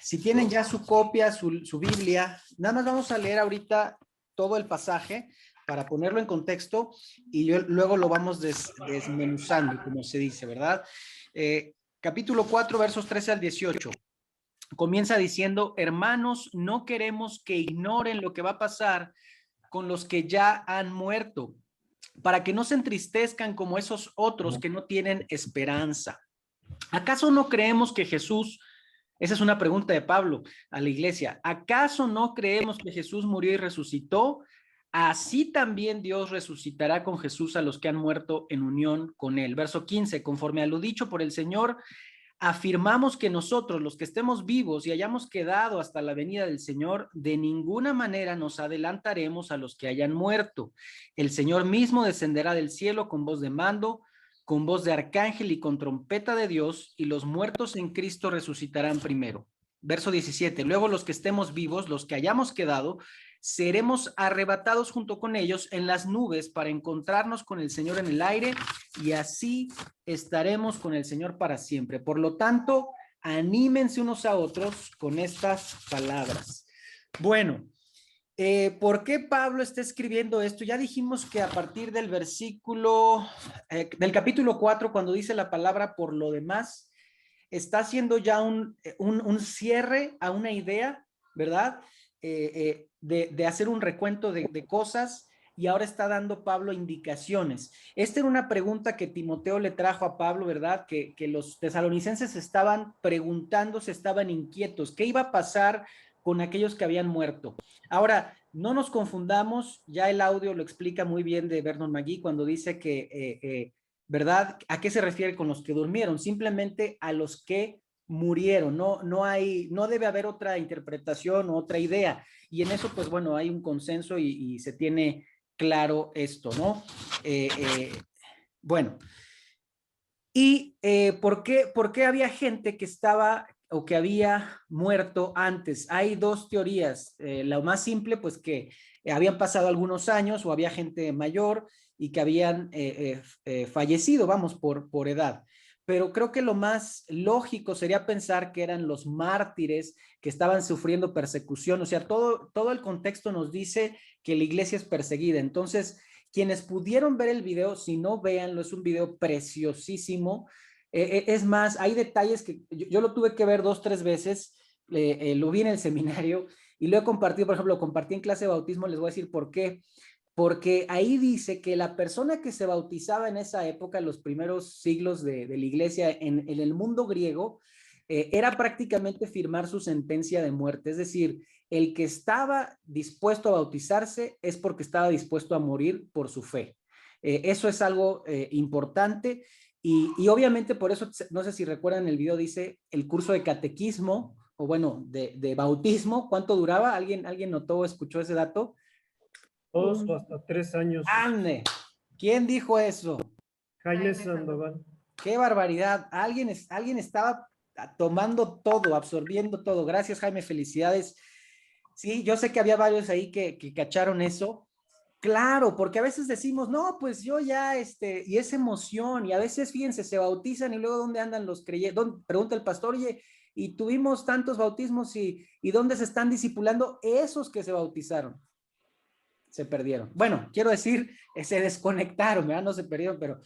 Si tienen ya su copia, su Biblia, nada más vamos a leer ahorita todo el pasaje para ponerlo en contexto y luego lo vamos desmenuzando, como se dice, ¿verdad? Capítulo 4, versos 13 al 18. Comienza diciendo: hermanos, no queremos que ignoren lo que va a pasar con los que ya han muerto, para que no se entristezcan como esos otros que no tienen esperanza. ¿Acaso no creemos que Jesús, esa es una pregunta de Pablo a la iglesia, ¿acaso no creemos que Jesús murió y resucitó? Así también Dios resucitará con Jesús a los que han muerto en unión con él. Verso 15, conforme a lo dicho por el Señor, afirmamos que nosotros, los que estemos vivos y hayamos quedado hasta la venida del Señor, de ninguna manera nos adelantaremos a los que hayan muerto. El Señor mismo descenderá del cielo con voz de mando, con voz de arcángel y con trompeta de Dios, y los muertos en Cristo resucitarán primero. Verso 17, luego los que estemos vivos, los que hayamos quedado, seremos arrebatados junto con ellos en las nubes para encontrarnos con el Señor en el aire, y así estaremos con el Señor para siempre. Por lo tanto, anímense unos a otros con estas palabras. Bueno, ¿por qué Pablo está escribiendo esto? Ya dijimos que a partir del versículo, del capítulo 4, cuando dice la palabra por lo demás, está haciendo ya un cierre a una idea, ¿verdad? De hacer un recuento de cosas, y ahora está dando Pablo indicaciones. Esta era una pregunta que Timoteo le trajo a Pablo, ¿verdad? Que los tesalonicenses estaban preguntándose, estaban inquietos. ¿Qué iba a pasar con aquellos que habían muerto? Ahora, no nos confundamos, ya el audio lo explica muy bien de Vernon McGee cuando dice que, ¿verdad? ¿A qué se refiere con los que durmieron? Simplemente a los que murieron, no debe haber otra interpretación o otra idea. Y en eso, pues bueno, hay un consenso y se tiene claro esto, ¿no? Bueno, ¿y por qué había gente que estaba o que había muerto antes? Hay dos teorías. La más simple, pues que habían pasado algunos años o había gente mayor y que habían fallecido, vamos, por edad. Pero creo que lo más lógico sería pensar que eran los mártires que estaban sufriendo persecución. O sea, todo el contexto nos dice que la iglesia es perseguida. Entonces, quienes pudieron ver el video, si no, véanlo, es un video preciosísimo. Es más, hay detalles que yo lo tuve que ver 2, 3 veces, lo vi en el seminario y lo he compartido, por ejemplo, lo compartí en clase de bautismo, les voy a decir por qué. Porque ahí dice que la persona que se bautizaba en esa época, en los primeros siglos de la iglesia, en el mundo griego, era prácticamente firmar su sentencia de muerte. Es decir, el que estaba dispuesto a bautizarse es porque estaba dispuesto a morir por su fe. Eso es algo importante y obviamente por eso, no sé si recuerdan el video, dice el curso de catequismo o bueno, de bautismo, ¿cuánto duraba? ¿Alguien notó o escuchó ese dato? 2 o hasta 3 años. ¡Ande! ¿Quién dijo eso? Jaime Sandoval. ¡Qué barbaridad! Alguien estaba tomando todo, absorbiendo todo. Gracias, Jaime, felicidades. Sí, yo sé que había varios ahí que cacharon eso. Claro, porque a veces decimos, no, pues yo ya, y es emoción, y a veces, fíjense, se bautizan y luego ¿dónde andan los creyentes? Pregunta el pastor, oye, y tuvimos tantos bautismos y ¿dónde se están discipulando esos que se bautizaron? Se perdieron. Bueno, quiero decir, se desconectaron, ¿verdad? No se perdieron, pero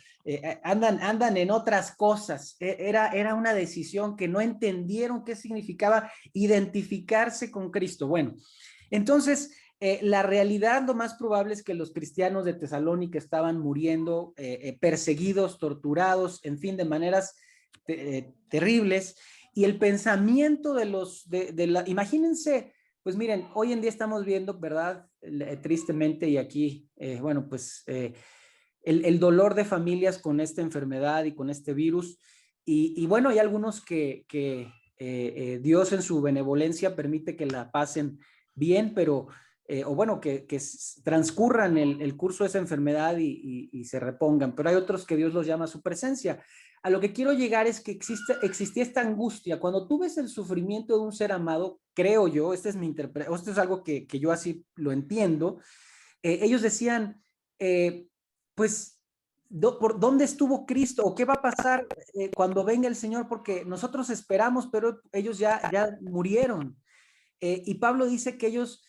andan en otras cosas. Era una decisión que no entendieron qué significaba identificarse con Cristo. Bueno, entonces, la realidad lo más probable es que los cristianos de Tesalónica estaban muriendo, perseguidos, torturados, en fin, de maneras terribles. Y el pensamiento imagínense, pues miren, hoy en día estamos viendo, ¿verdad? Tristemente, y aquí, bueno, pues el dolor de familias con esta enfermedad y con este virus. Y bueno, hay algunos que Dios en su benevolencia permite que la pasen bien, pero, o bueno, que transcurran el curso de esa enfermedad y se repongan, pero hay otros que Dios los llama a su presencia. A lo que quiero llegar es que existía esta angustia. Cuando tú ves el sufrimiento de un ser amado, creo yo, esta es mi interpretación, esto es algo que yo así lo entiendo, ellos decían, pues ¿Por dónde estuvo Cristo? ¿O qué va a pasar cuando venga el Señor? Porque nosotros esperamos, pero ellos ya murieron. Y Pablo dice que ellos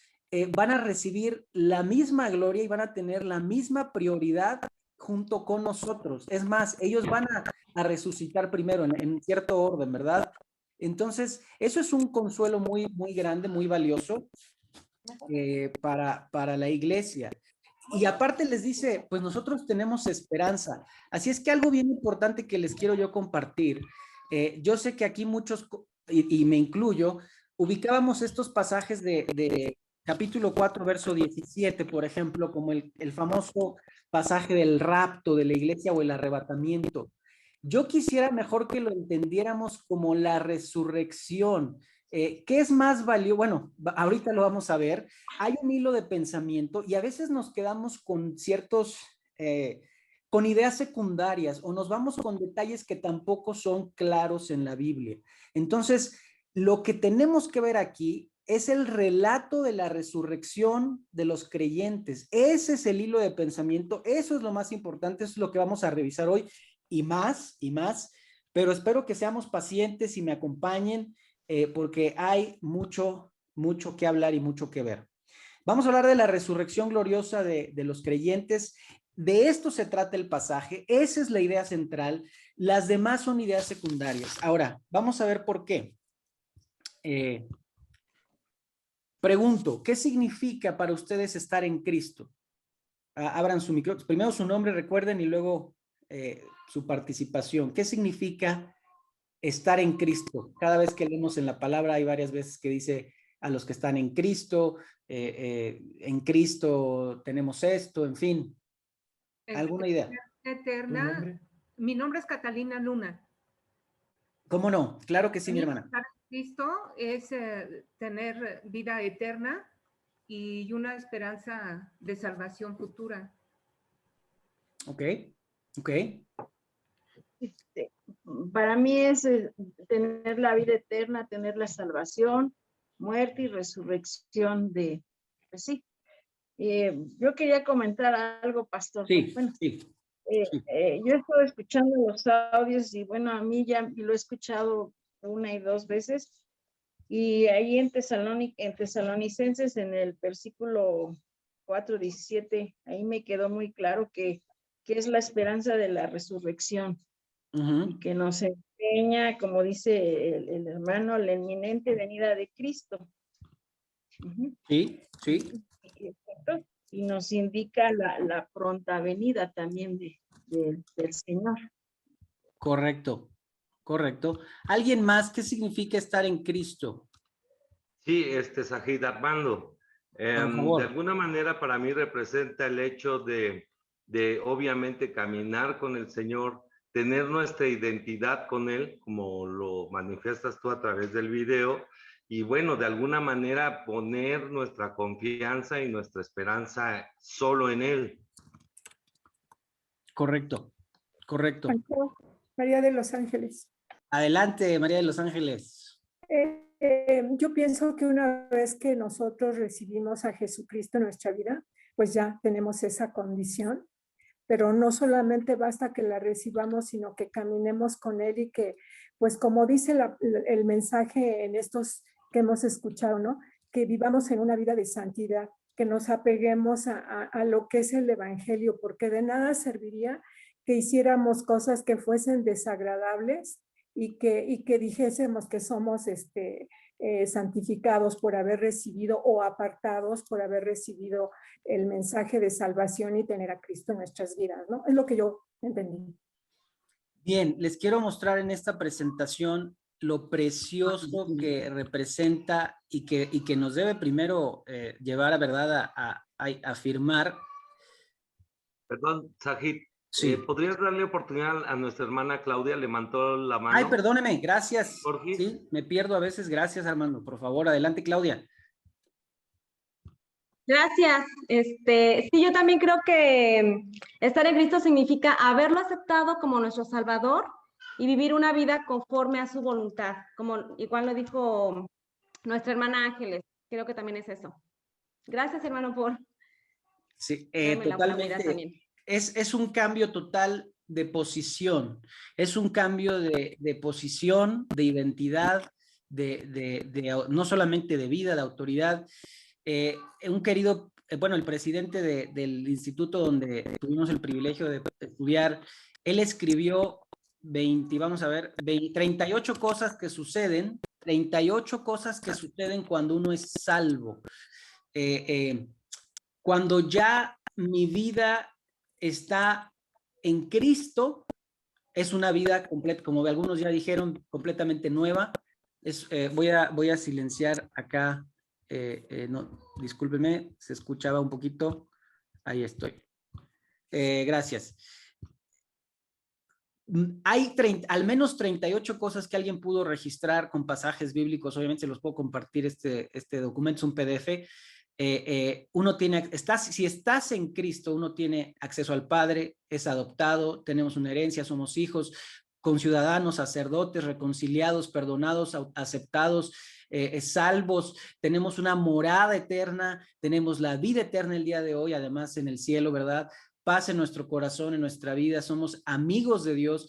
van a recibir la misma gloria y van a tener la misma prioridad junto con nosotros. Es más, ellos van a resucitar primero en cierto orden, ¿verdad? Entonces, eso es un consuelo muy, muy grande, muy valioso para la iglesia. Y aparte les dice, pues nosotros tenemos esperanza. Así es que algo bien importante que les quiero yo compartir. Yo sé que aquí muchos, y me incluyo, ubicábamos estos pasajes de capítulo 4, verso 17, por ejemplo, como el famoso pasaje del rapto de la iglesia o el arrebatamiento. Yo quisiera mejor que lo entendiéramos como la resurrección. ¿Qué es más valioso? Bueno, ahorita lo vamos a ver. Hay un hilo de pensamiento y a veces nos quedamos con con ideas secundarias o nos vamos con detalles que tampoco son claros en la Biblia. Entonces, lo que tenemos que ver aquí es el relato de la resurrección de los creyentes. Ese es el hilo de pensamiento, eso es lo más importante, eso es lo que vamos a revisar hoy y más, pero espero que seamos pacientes y me acompañen porque hay mucho que hablar y mucho que ver. Vamos a hablar de la resurrección gloriosa de los creyentes. De esto se trata el pasaje. Esa es la idea central. Las demás son ideas secundarias. Ahora, vamos a ver por qué. Pregunto, ¿qué significa para ustedes estar en Cristo? Abran su micrófono. Primero su nombre, recuerden, y luego su participación. ¿Qué significa estar en Cristo? Cada vez que leemos en la palabra hay varias veces que dice a los que están en Cristo tenemos esto, en fin. ¿Alguna idea? Eterna. Mi nombre es Catalina Luna. ¿Cómo no? Claro que sí, mi hermana. Estar en Cristo es tener vida eterna y una esperanza de salvación futura. Ok. Para mí es tener la vida eterna, tener la salvación, muerte y resurrección pues sí. Yo quería comentar algo, pastor. Sí, bueno, sí. Yo estoy escuchando los audios y bueno, a mí ya lo he escuchado 1 y 2 veces. Y ahí en Tesalonicenses, en el versículo 4:17, ahí me quedó muy claro que es la esperanza de la resurrección. Y que nos enseña, como dice el hermano, la inminente venida de Cristo. Sí. Y nos indica la pronta venida también del Señor. Correcto. ¿Alguien más? ¿Qué significa estar en Cristo? Sí, Sajid Armando. Por favor. De alguna manera para mí representa el hecho de obviamente caminar con el Señor, tener nuestra identidad con Él, como lo manifiestas tú a través del video, y bueno, de alguna manera poner nuestra confianza y nuestra esperanza solo en Él. Correcto. María de los Ángeles. Adelante, María de los Ángeles. Yo pienso que una vez que nosotros recibimos a Jesucristo en nuestra vida, pues ya tenemos esa condición, pero no solamente basta que la recibamos, sino que caminemos con Él y que, pues como dice el mensaje en estos que hemos escuchado, ¿no? Que vivamos en una vida de santidad, que nos apeguemos a lo que es el Evangelio, porque de nada serviría que hiciéramos cosas que fuesen desagradables y que dijésemos que somos santificados por haber recibido o apartados por haber recibido el mensaje de salvación y tener a Cristo en nuestras vidas, ¿no? Es lo que yo entendí. Bien, les quiero mostrar en esta presentación lo precioso que representa y que nos debe primero llevar a verdad a afirmar. Perdón, Sajid. Sí. ¿Podrías darle oportunidad a nuestra hermana Claudia? Levantó la mano. Ay, perdóneme, gracias. Jorge. Sí, me pierdo a veces. Gracias, Armando. Por favor, adelante, Claudia. Gracias. Sí, yo también creo que estar en Cristo significa haberlo aceptado como nuestro Salvador y vivir una vida conforme a su voluntad, como igual lo dijo nuestra hermana Ángeles. Creo que también es eso. Gracias, hermano, por Sí, darme la oportunidad también. es un cambio total de posición, es un cambio de posición, de identidad, no solamente de vida, de autoridad. Un querido, bueno, el presidente del instituto donde tuvimos el privilegio de estudiar, él escribió 38 cosas que suceden, 38 cosas que suceden cuando uno es salvo. Cuando ya mi vida está en Cristo, es una vida completa, como algunos ya dijeron, completamente nueva. Voy a silenciar acá, no, discúlpeme, se escuchaba un poquito. Ahí estoy. Gracias. Hay al menos 38 cosas que alguien pudo registrar con pasajes bíblicos. Obviamente se los puedo compartir, este documento es un PDF. Uno tiene, si estás en Cristo, uno tiene acceso al Padre, es adoptado, tenemos una herencia, somos hijos, conciudadanos, sacerdotes, reconciliados, perdonados, aceptados, salvos, tenemos una morada eterna, tenemos la vida eterna el día de hoy, además en el cielo, ¿verdad? Paz en nuestro corazón, en nuestra vida, somos amigos de Dios,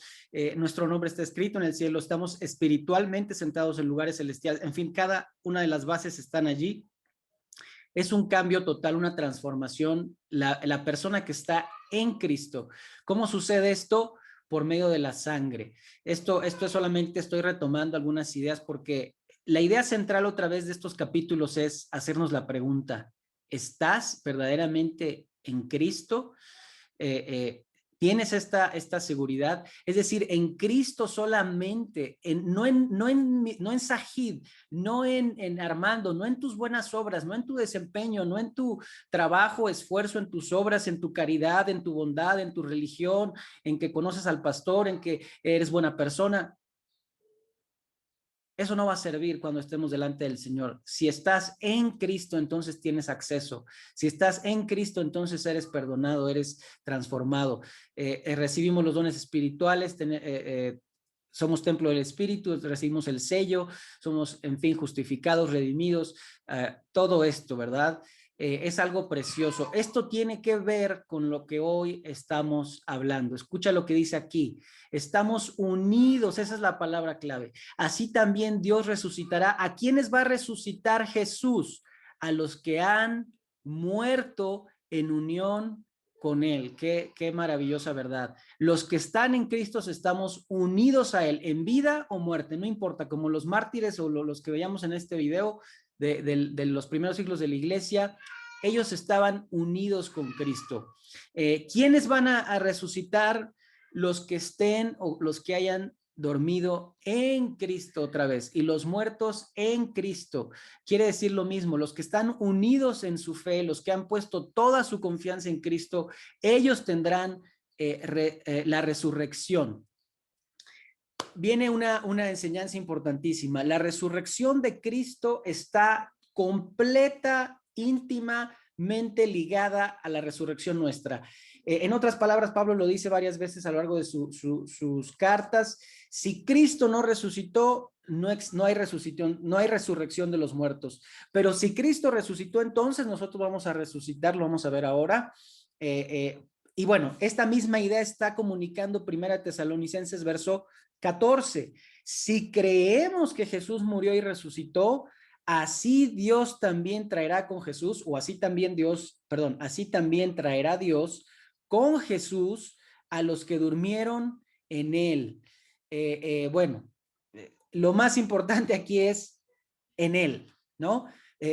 nuestro nombre está escrito en el cielo, estamos espiritualmente sentados en lugares celestiales, en fin, cada una de las bases están allí. Es un cambio total, una transformación, la persona que está en Cristo. ¿Cómo sucede esto? Por medio de la sangre. Esto es solamente, estoy retomando algunas ideas porque la idea central otra vez de estos capítulos es hacernos la pregunta, ¿estás verdaderamente en Cristo? ¿Tienes esta seguridad? Es decir, en Cristo solamente, no en Sajid, no en Armando, no en tus buenas obras, no en tu desempeño, no en tu trabajo, esfuerzo, en tus obras, en tu caridad, en tu bondad, en tu religión, en que conoces al pastor, en que eres buena persona. Eso no va a servir cuando estemos delante del Señor. Si estás en Cristo, entonces tienes acceso. Si estás en Cristo, entonces eres perdonado, eres transformado. Recibimos los dones espirituales, somos templo del Espíritu, recibimos el sello, somos, en fin, justificados, redimidos, todo esto, ¿verdad? Es algo precioso. Esto tiene que ver con lo que hoy estamos hablando. Escucha lo que dice aquí. Estamos unidos, esa es la palabra clave. Así también Dios resucitará. ¿A quiénes va a resucitar Jesús? A los que han muerto en unión con Él. Qué maravillosa verdad. Los que están en Cristo estamos unidos a Él, en vida o muerte, no importa, como los mártires o los que veíamos en este video, de los primeros siglos de la iglesia, ellos estaban unidos con Cristo. ¿Quiénes van a resucitar? Los que estén o los que hayan dormido en Cristo otra vez, y los muertos en Cristo. Quiere decir lo mismo, los que están unidos en su fe, los que han puesto toda su confianza en Cristo, ellos tendrán la resurrección. Viene una enseñanza importantísima. La resurrección de Cristo está completa, íntimamente ligada a la resurrección nuestra. En otras palabras, Pablo lo dice varias veces a lo largo de sus cartas. Si Cristo no resucitó, no hay resurrección de los muertos. Pero si Cristo resucitó, entonces nosotros vamos a resucitar, lo vamos a ver ahora. Y bueno, esta misma idea está comunicando 1 Tesalonicenses verso 14. Si creemos que Jesús murió y resucitó, así Dios también traerá con Jesús, o así también traerá Dios con Jesús a los que durmieron en él. Bueno, lo más importante aquí es en él, ¿no?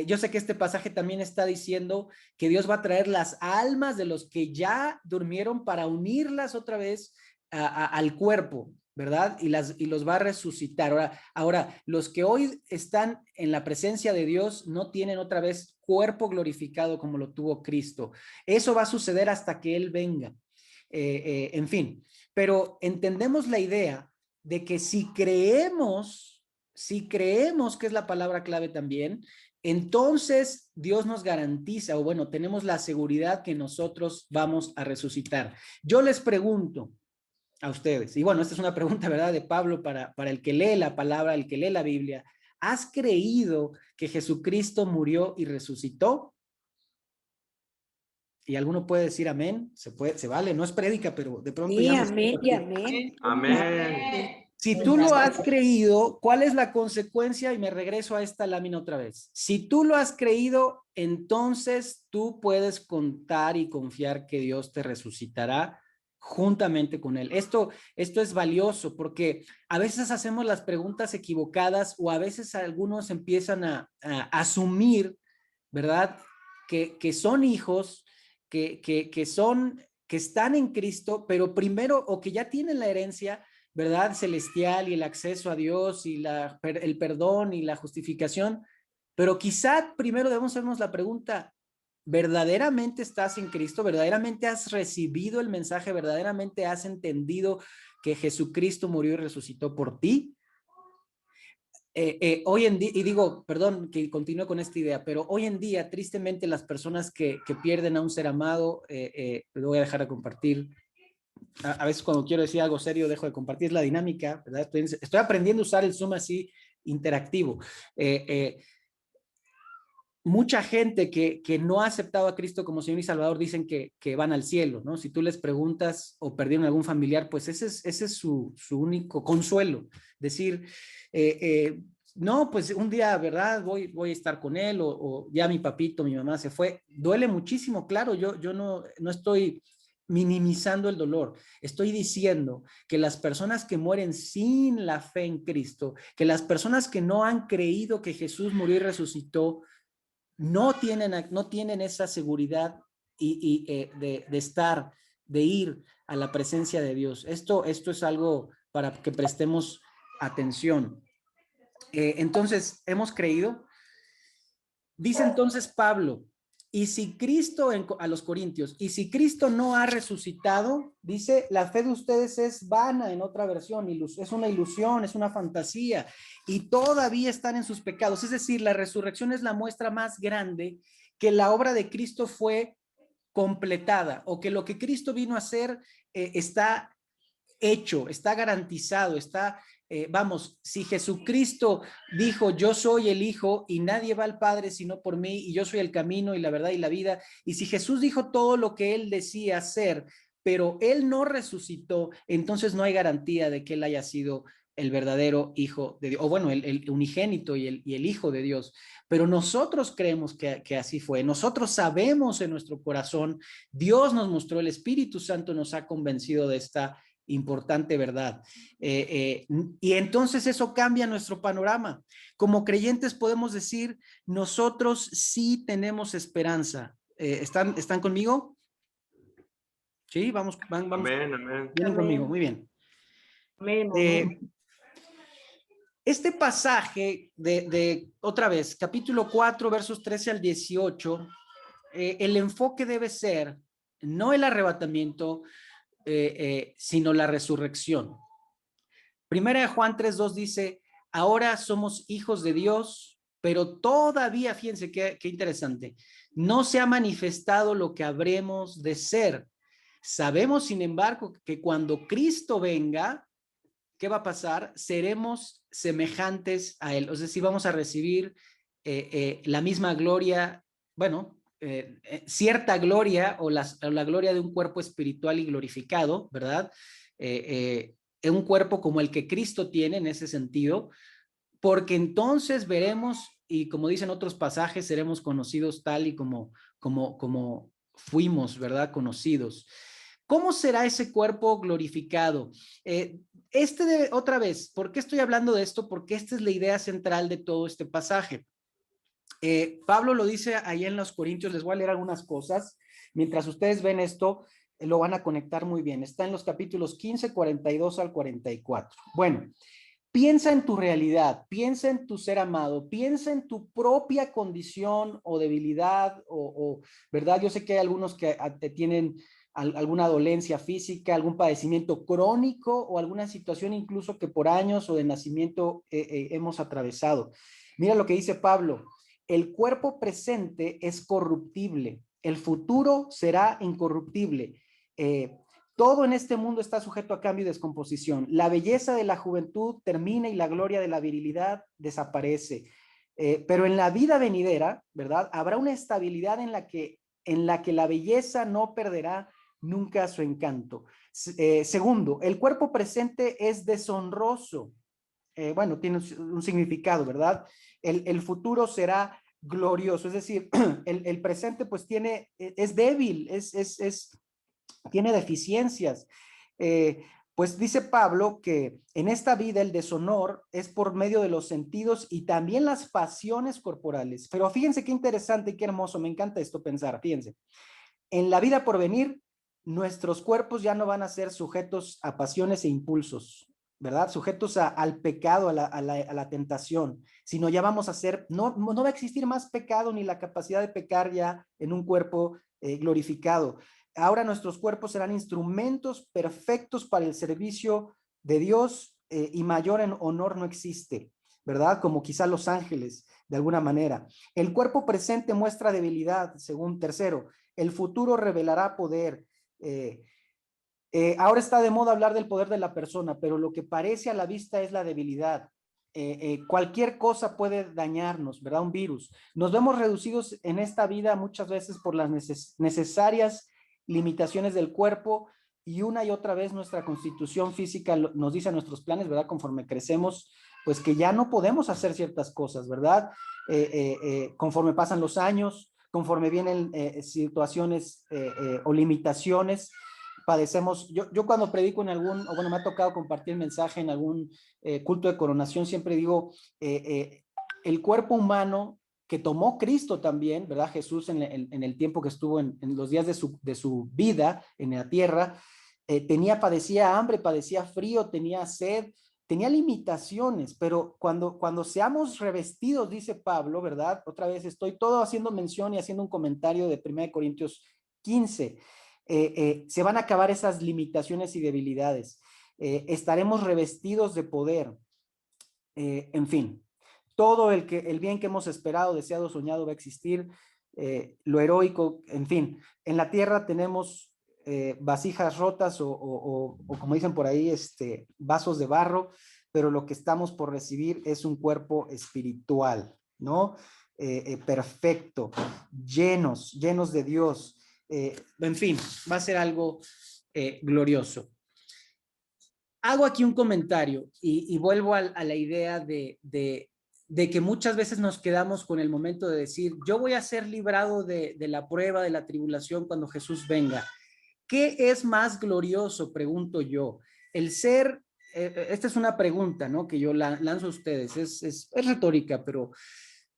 Yo sé que este pasaje también está diciendo que Dios va a traer las almas de los que ya durmieron para unirlas otra vez al cuerpo, ¿verdad? Y los va a resucitar. Ahora, los que hoy están en la presencia de Dios no tienen otra vez cuerpo glorificado como lo tuvo Cristo. Eso va a suceder hasta que Él venga. En fin, pero entendemos la idea de que si creemos que es la palabra clave también, entonces Dios nos garantiza, o bueno, tenemos la seguridad que nosotros vamos a resucitar. Yo les pregunto a ustedes, y bueno, esta es una pregunta, ¿verdad?, de Pablo para el que lee la palabra, el que lee la Biblia. ¿Has creído que Jesucristo murió y resucitó? Y alguno puede decir amén, se vale, no es prédica, pero de pronto Sí, ya amén y amén. Amén. si tú lo has creído, ¿cuál es la consecuencia? Y me regreso a esta lámina otra vez. Si tú lo has creído, entonces tú puedes contar y confiar que Dios te resucitará juntamente con Él. Esto es valioso porque a veces hacemos las preguntas equivocadas o a veces algunos empiezan a asumir, ¿verdad? Que son hijos, que están en Cristo, pero primero, o que ya tienen la herencia, ¿verdad? Celestial y el acceso a Dios y el perdón y la justificación, pero quizá primero debemos hacernos la pregunta, ¿verdaderamente estás en Cristo? ¿Verdaderamente has recibido el mensaje? ¿Verdaderamente has entendido que Jesucristo murió y resucitó por ti? Hoy en día, y digo, perdón que continúe con esta idea, pero hoy en día, tristemente, las personas que pierden a un ser amado, lo voy a dejar de compartir. A veces cuando quiero decir algo serio dejo de compartir, es la dinámica, ¿verdad? Estoy aprendiendo a usar el Zoom así interactivo. Mucha gente que no ha aceptado a Cristo como Señor y Salvador dicen que van al cielo, ¿no? Si tú les preguntas o perdieron algún familiar, pues ese es su único consuelo. Decir, no, pues un día, ¿verdad? Voy a estar con él o ya mi papito, mi mamá se fue. Duele muchísimo, claro, yo no estoy minimizando el dolor. Estoy diciendo que las personas que mueren sin la fe en Cristo, que las personas que no han creído que Jesús murió y resucitó, no tienen esa seguridad de estar, de ir a la presencia de Dios. Esto es algo para que prestemos atención. Entonces, hemos creído. Dice entonces Pablo, y si Cristo, a los Corintios, y si Cristo no ha resucitado, dice, la fe de ustedes es vana, en otra versión, es una ilusión, es una fantasía, y todavía están en sus pecados. Es decir, la resurrección es la muestra más grande que la obra de Cristo fue completada, o que lo que Cristo vino a hacer está hecho, está garantizado, vamos, si Jesucristo dijo, yo soy el Hijo y nadie va al Padre sino por mí y yo soy el camino y la verdad y la vida, y si Jesús dijo todo lo que él decía hacer, pero él no resucitó, entonces no hay garantía de que él haya sido el verdadero Hijo de Dios, o bueno, el unigénito y el Hijo de Dios. Pero nosotros creemos que así fue. Nosotros sabemos en nuestro corazón, Dios nos mostró, el Espíritu Santo nos ha convencido de esta importante verdad. Y entonces eso cambia nuestro panorama. Como creyentes podemos decir, nosotros sí tenemos esperanza. ¿Están conmigo? Sí, vamos. Amén, amén. Vienen conmigo, muy bien. Amén. Este pasaje otra vez, capítulo 4, versos 13 al 18, el enfoque debe ser no el arrebatamiento, sino la resurrección. Primera de Juan 3:2 dice, ahora somos hijos de Dios, pero todavía, fíjense qué interesante, no se ha manifestado lo que habremos de ser. Sabemos, sin embargo, que cuando Cristo venga, ¿qué va a pasar? Seremos semejantes a Él. O sea, si vamos a recibir la misma gloria, bueno, cierta gloria o la gloria de un cuerpo espiritual y glorificado, ¿verdad? Un cuerpo como el que Cristo tiene en ese sentido, porque entonces veremos, y como dicen otros pasajes, seremos conocidos tal y como fuimos, ¿verdad? Conocidos. ¿Cómo será ese cuerpo glorificado? Otra vez, ¿por qué estoy hablando de esto? Porque esta es la idea central de todo este pasaje. Pablo lo dice ahí en los Corintios, les voy a leer algunas cosas. Mientras ustedes ven esto, lo van a conectar muy bien. Está en los capítulos 15, 42 al 44. Bueno, piensa en tu realidad, piensa en tu ser amado, piensa en tu propia condición o debilidad, ¿verdad? Yo sé que hay algunos que tienen alguna dolencia física, algún padecimiento crónico o alguna situación incluso que por años o de nacimiento hemos atravesado. Mira lo que dice Pablo, el cuerpo presente es corruptible, el futuro será incorruptible. Todo en este mundo está sujeto a cambio y descomposición. La belleza de la juventud termina y la gloria de la virilidad desaparece. Pero en la vida venidera, ¿verdad? Habrá una estabilidad en la que en la que la belleza no perderá nunca su encanto. Segundo, el cuerpo presente es deshonroso. Bueno, tiene un significado, ¿verdad? El futuro será glorioso, es decir, el presente pues es débil, tiene deficiencias. Pues dice Pablo que en esta vida el deshonor es por medio de los sentidos y también las pasiones corporales. Pero fíjense qué interesante y qué hermoso, me encanta esto pensar, fíjense. En la vida por venir, nuestros cuerpos ya no van a ser sujetos a pasiones e impulsos, ¿verdad? Sujetos al pecado, a la tentación, sino ya vamos a ser, no va a existir más pecado ni la capacidad de pecar ya en un cuerpo glorificado. Ahora nuestros cuerpos serán instrumentos perfectos para el servicio de Dios y mayor en honor no existe, ¿verdad? Como quizá los ángeles, de alguna manera. El cuerpo presente muestra debilidad, según tercero. El futuro revelará poder. Ahora está de moda hablar del poder de la persona, pero lo que parece a la vista es la debilidad. Cualquier cosa puede dañarnos, ¿verdad? Un virus. Nos vemos reducidos en esta vida muchas veces por las necesarias limitaciones del cuerpo y una y otra vez nuestra constitución física nos dice a nuestros planes, ¿verdad? Conforme crecemos, pues que ya no podemos hacer ciertas cosas, ¿verdad? Conforme pasan los años, conforme vienen situaciones o limitaciones, padecemos. Yo cuando predico en algún, o bueno, me ha tocado compartir mensaje en algún culto de coronación, siempre digo, el cuerpo humano que tomó Cristo también, ¿verdad? Jesús en el tiempo que estuvo en los días de su vida en la tierra, padecía hambre, padecía frío, tenía sed, tenía limitaciones, pero cuando seamos revestidos, dice Pablo, ¿verdad? Otra vez estoy todo haciendo mención y haciendo un comentario de 1 Corintios 15. Se van a acabar esas limitaciones y debilidades. Estaremos revestidos de poder. En fin, todo el bien que hemos esperado, deseado, soñado va a existir. Lo heroico, en fin. En la tierra tenemos vasijas rotas o como dicen por ahí, vasos de barro, pero lo que estamos por recibir es un cuerpo espiritual, ¿no? Perfecto, llenos de Dios. En fin, va a ser algo glorioso. Hago aquí un comentario y vuelvo a la idea de que muchas veces nos quedamos con el momento de decir, yo voy a ser librado de la prueba, de la tribulación cuando Jesús venga. ¿Qué es más glorioso? Pregunto yo. El ser, esta es una pregunta, ¿no? Que yo lanzo a ustedes, es retórica, pero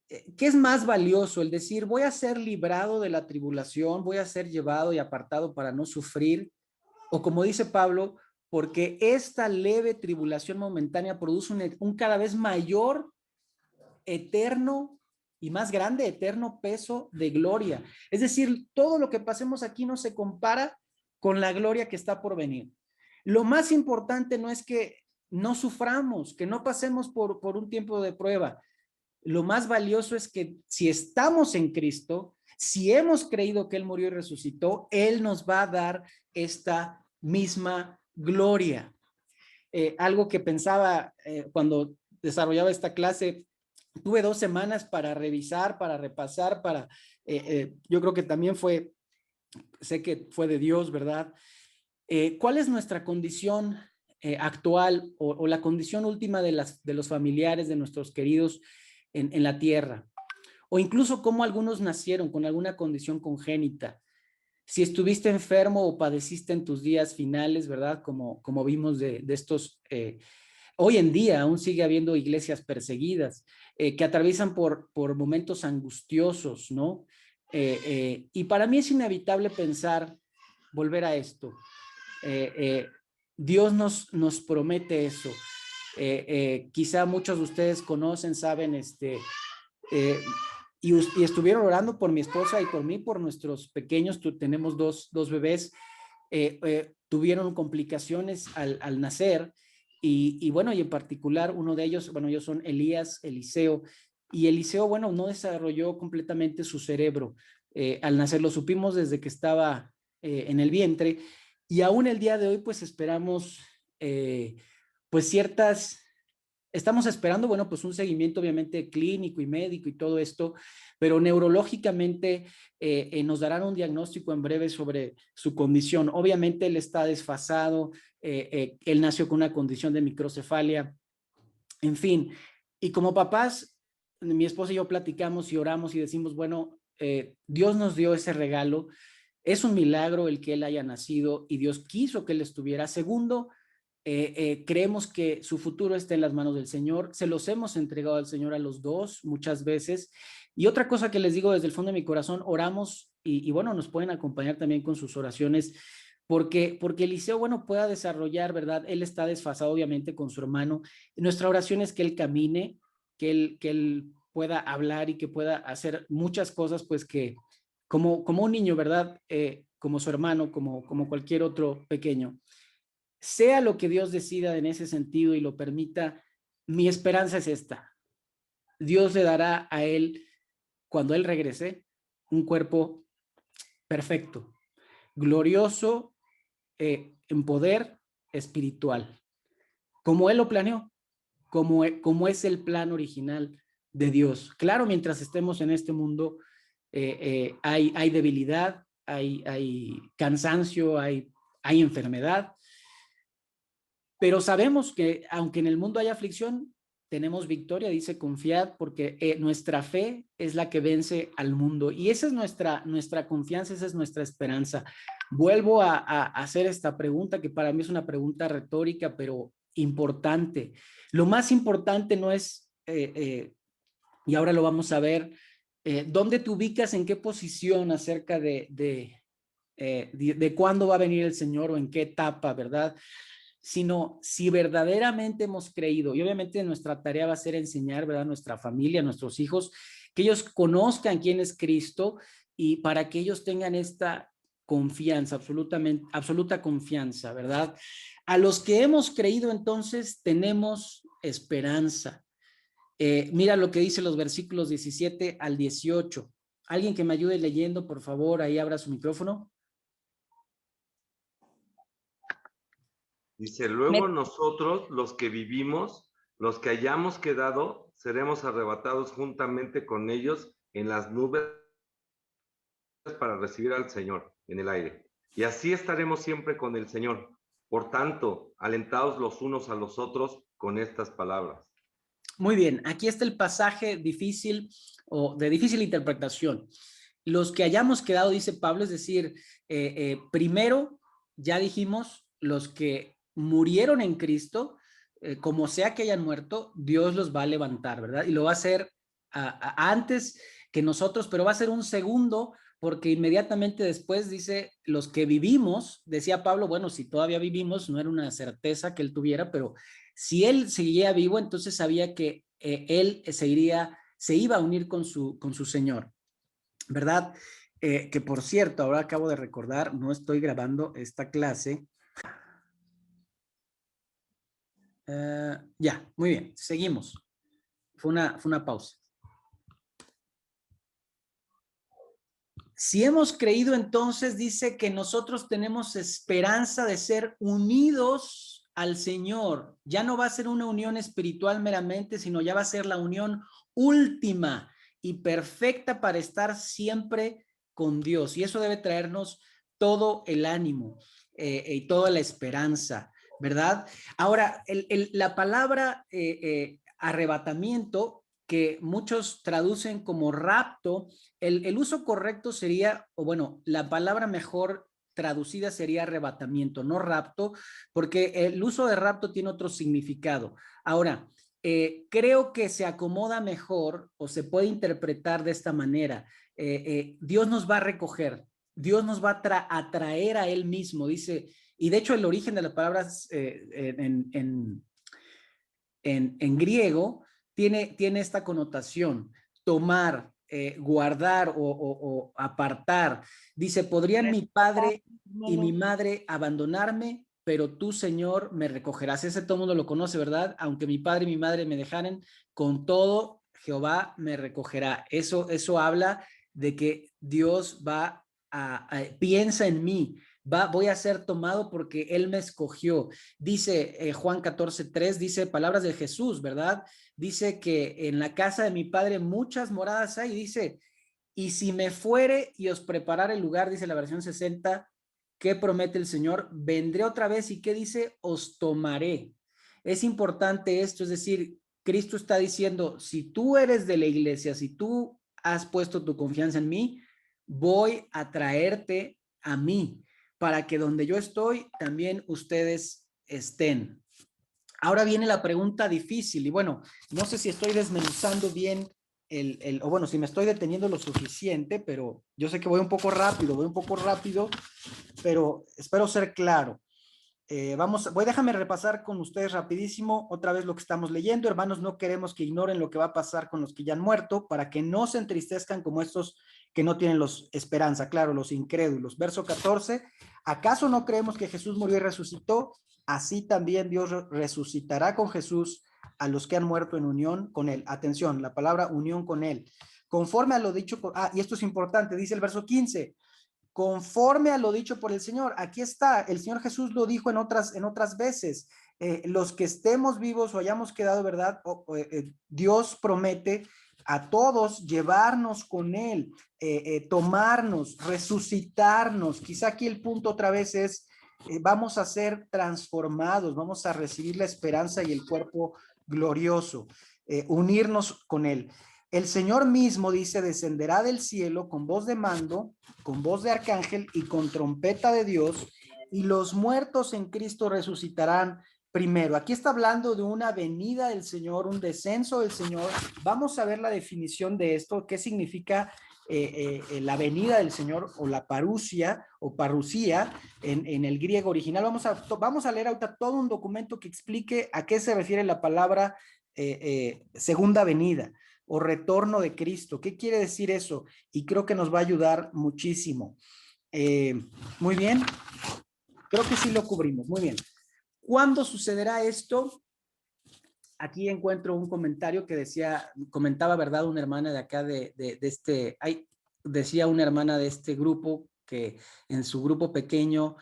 ¿qué es más valioso? El decir, voy a ser librado de la tribulación, voy a ser llevado y apartado para no sufrir, o como dice Pablo, porque esta leve tribulación momentánea produce un cada vez mayor, eterno y más grande, eterno peso de gloria. Es decir, todo lo que pasemos aquí no se compara con la gloria que está por venir. Lo más importante no es que no suframos, que no pasemos por un tiempo de prueba. Lo más valioso es que si estamos en Cristo, si hemos creído que Él murió y resucitó, Él nos va a dar esta misma gloria. Algo que pensaba cuando desarrollaba esta clase, tuve 2 semanas para revisar, para repasar, yo creo que también sé que fue de Dios, ¿verdad? ¿Cuál es nuestra condición actual o la condición última de los familiares, de nuestros queridos en la tierra? O incluso cómo algunos nacieron con alguna condición congénita. Si estuviste enfermo o padeciste en tus días finales, ¿verdad? Como vimos de estos, hoy en día aún sigue habiendo iglesias perseguidas que atraviesan por momentos angustiosos, ¿no? Y para mí es inevitable pensar, volver a esto. Dios nos promete eso. Quizá muchos de ustedes conocen, saben, y estuvieron orando por mi esposa y por mí, por nuestros pequeños. Tenemos dos bebés, tuvieron complicaciones al nacer y bueno, y en particular uno de ellos, bueno, ellos son Eliseo, y Eliseo, bueno, no desarrolló completamente su cerebro. Al nacer lo supimos desde que estaba en el vientre, y aún el día de hoy pues esperamos pues ciertas estamos esperando, bueno, pues un seguimiento obviamente clínico y médico y todo esto, pero neurológicamente nos darán un diagnóstico en breve sobre su condición. Obviamente él está desfasado, él nació con una condición de microcefalia, en fin. Y como papás, mi esposa y yo platicamos y oramos y decimos, bueno, Dios nos dio ese regalo. Es un milagro el que él haya nacido y Dios quiso que él estuviera. Segundo, creemos que su futuro está en las manos del Señor. Se los hemos entregado al Señor a los dos muchas veces. Y otra cosa que les digo desde el fondo de mi corazón, oramos y bueno, nos pueden acompañar también con sus oraciones porque Eliseo, bueno, pueda desarrollar, ¿verdad? Él está desfasado obviamente con su hermano. Nuestra oración es que él camine, que él pueda hablar y que pueda hacer muchas cosas, pues que como un niño, ¿verdad? Como su hermano, como cualquier otro pequeño. Sea lo que Dios decida en ese sentido y lo permita, mi esperanza es esta. Dios le dará a él, cuando él regrese, un cuerpo perfecto, glorioso, en poder espiritual, como él lo planeó, como es el plan original de Dios. Claro, mientras estemos en este mundo, hay debilidad, hay cansancio, hay enfermedad, pero sabemos que aunque en el mundo haya aflicción, tenemos victoria, dice, confiad, porque nuestra fe es la que vence al mundo. Y esa es nuestra confianza, esa es nuestra esperanza. Vuelvo a hacer esta pregunta, que para mí es una pregunta retórica, pero importante. Lo más importante no es, y ahora lo vamos a ver, ¿dónde te ubicas, en qué posición acerca de cuándo va a venir el Señor o en qué etapa, ¿verdad? Sino si verdaderamente hemos creído, y obviamente nuestra tarea va a ser enseñar, ¿verdad? Nuestra familia, nuestros hijos, que ellos conozcan quién es Cristo y para que ellos tengan esta confianza, absoluta confianza, ¿verdad? A los que hemos creído, entonces, tenemos esperanza. Mira lo que dice los versículos 17 al 18. Alguien que me ayude leyendo, por favor, ahí abra su micrófono. Dice, luego nosotros, los que vivimos, los que hayamos quedado, seremos arrebatados juntamente con ellos en las nubes para recibir al Señor en el aire. Y así estaremos siempre con el Señor. Por tanto, alentados los unos a los otros con estas palabras. Muy bien, aquí está el pasaje difícil o de difícil interpretación. Los que hayamos quedado, dice Pablo, es decir, primero, ya dijimos, los que murieron en Cristo, como sea que hayan muerto, Dios los va a levantar, ¿verdad? Y lo va a hacer antes que nosotros, pero va a ser un segundo, porque inmediatamente después dice, los que vivimos, decía Pablo, bueno, si todavía vivimos, no era una certeza que él tuviera, pero si él seguía vivo, entonces sabía que él se iba a unir con su Señor, ¿verdad? Que por cierto, ahora acabo de recordar, no estoy grabando esta clase. Ya, muy bien, seguimos. Fue una pausa. Si hemos creído, entonces dice que nosotros tenemos esperanza de ser unidos al Señor. Ya no va a ser una unión espiritual meramente, sino ya va a ser la unión última y perfecta para estar siempre con Dios. Y eso debe traernos todo el ánimo y toda la esperanza, ¿verdad? Ahora, la palabra arrebatamiento, que muchos traducen como rapto, el uso correcto sería, o bueno, la palabra mejor traducida sería arrebatamiento, no rapto, porque el uso de rapto tiene otro significado. Ahora, creo que se acomoda mejor o se puede interpretar de esta manera. Dios nos va a recoger, Dios nos va a traer a Él mismo, dice, y de hecho el origen de las palabras en griego tiene esta connotación, tomar, guardar o apartar. Dice, ¿podrían mi padre y mi madre abandonarme? Pero tú, Señor, me recogerás. Ese todo el mundo lo conoce, ¿verdad? Aunque mi padre y mi madre me dejaren, con todo Jehová me recogerá. Eso habla de que Dios piensa en mí, voy a ser tomado porque Él me escogió. Dice Juan 14:3, dice palabras de Jesús, ¿verdad? Dice que en la casa de mi Padre muchas moradas hay, dice, y si me fuere y os preparare el lugar, dice la versión 60, ¿qué promete el Señor? Vendré otra vez y ¿qué dice? Os tomaré. Es importante esto, es decir, Cristo está diciendo, si tú eres de la iglesia, si tú has puesto tu confianza en mí, voy a traerte a mí, para que donde yo estoy, también ustedes estén. Ahora viene la pregunta difícil, y bueno, no sé si estoy desmenuzando bien o bueno, si me estoy deteniendo lo suficiente, pero yo sé que voy un poco rápido, pero espero ser claro. Déjame repasar con ustedes rapidísimo otra vez lo que estamos leyendo. Hermanos, no queremos que ignoren lo que va a pasar con los que ya han muerto, para que no se entristezcan como estos que no tienen esperanza, claro, los incrédulos. Verso 14, ¿acaso no creemos que Jesús murió y resucitó? Así también Dios resucitará con Jesús a los que han muerto en unión con él. Atención, la palabra unión con él. Conforme a lo dicho y esto es importante, dice el verso 15, conforme a lo dicho por el Señor. Aquí está, el Señor Jesús lo dijo en otras veces. Los que estemos vivos o hayamos quedado, ¿verdad? Dios promete a todos llevarnos con Él, tomarnos, resucitarnos. Quizá aquí el punto otra vez es, vamos a ser transformados, vamos a recibir la esperanza y el cuerpo glorioso, unirnos con Él. El Señor mismo dice, descenderá del cielo con voz de mando, con voz de arcángel y con trompeta de Dios, y los muertos en Cristo resucitarán primero. Aquí está hablando de una venida del Señor, un descenso del Señor. Vamos a ver la definición de esto, qué significa la venida del Señor, o la parusia o parusía en el griego original. Vamos a leer ahorita todo un documento que explique a qué se refiere la palabra segunda venida o retorno de Cristo. ¿Qué quiere decir eso? Y creo que nos va a ayudar muchísimo. Muy bien. Creo que sí lo cubrimos. Muy bien. ¿Cuándo sucederá esto? Aquí encuentro un comentario que comentaba, ¿verdad? Una hermana de acá decía una hermana de este grupo que en su grupo pequeño,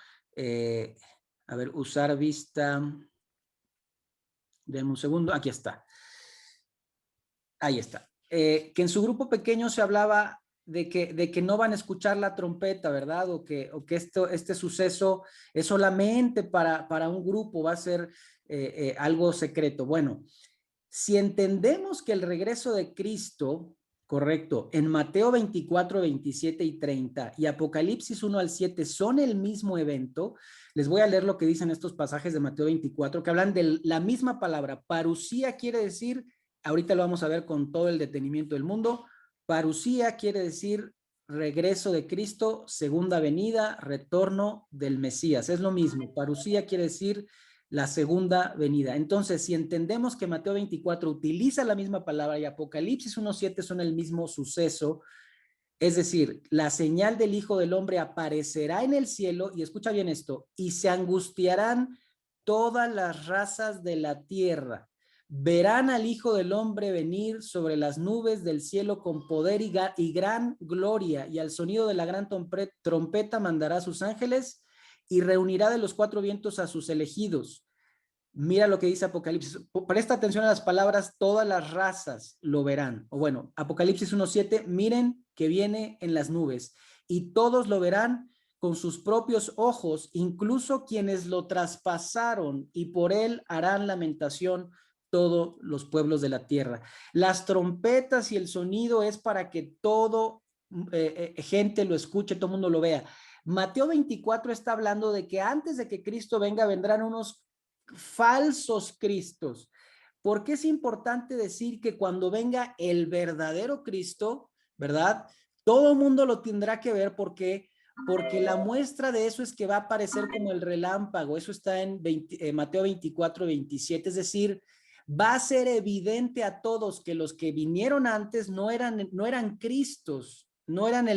usar vista. Denme un segundo. Aquí está. Ahí está. Que en su grupo pequeño se hablaba de que no van a escuchar la trompeta, ¿verdad? O que este suceso es solamente para un grupo, va a ser algo secreto. Bueno, si entendemos que el regreso de Cristo, correcto, en Mateo 24, 27 y 30 y Apocalipsis 1 al 7 son el mismo evento, les voy a leer lo que dicen estos pasajes de Mateo 24, que hablan de la misma palabra. Parusía quiere decir, ahorita lo vamos a ver con todo el detenimiento del mundo, parusía quiere decir regreso de Cristo, segunda venida, retorno del Mesías. Es lo mismo, parusía quiere decir la segunda venida. Entonces, si entendemos que Mateo 24 utiliza la misma palabra y Apocalipsis 1:7 son el mismo suceso, es decir, la señal del Hijo del Hombre aparecerá en el cielo, y escucha bien esto, y se angustiarán todas las razas de la tierra. Verán al Hijo del Hombre venir sobre las nubes del cielo con poder y gran gloria, y al sonido de la gran trompeta mandará a sus ángeles y reunirá de los cuatro vientos a sus elegidos. Mira lo que dice Apocalipsis. Presta atención a las palabras, todas las razas lo verán. O bueno, Apocalipsis 1:7, miren que viene en las nubes y todos lo verán con sus propios ojos, incluso quienes lo traspasaron, y por él harán lamentación todos los pueblos de la tierra. Las trompetas y el sonido es para que todo gente lo escuche, todo el mundo lo vea. Mateo 24 está hablando de que antes de que Cristo venga, vendrán unos falsos cristos. ¿Por qué es importante decir que cuando venga el verdadero Cristo, verdad? Todo el mundo lo tendrá que ver. Porque la muestra de eso es que va a aparecer como el relámpago. Eso está en Mateo 24, 27. Es decir, va a ser evidente a todos que los que vinieron antes no eran Cristos, no eran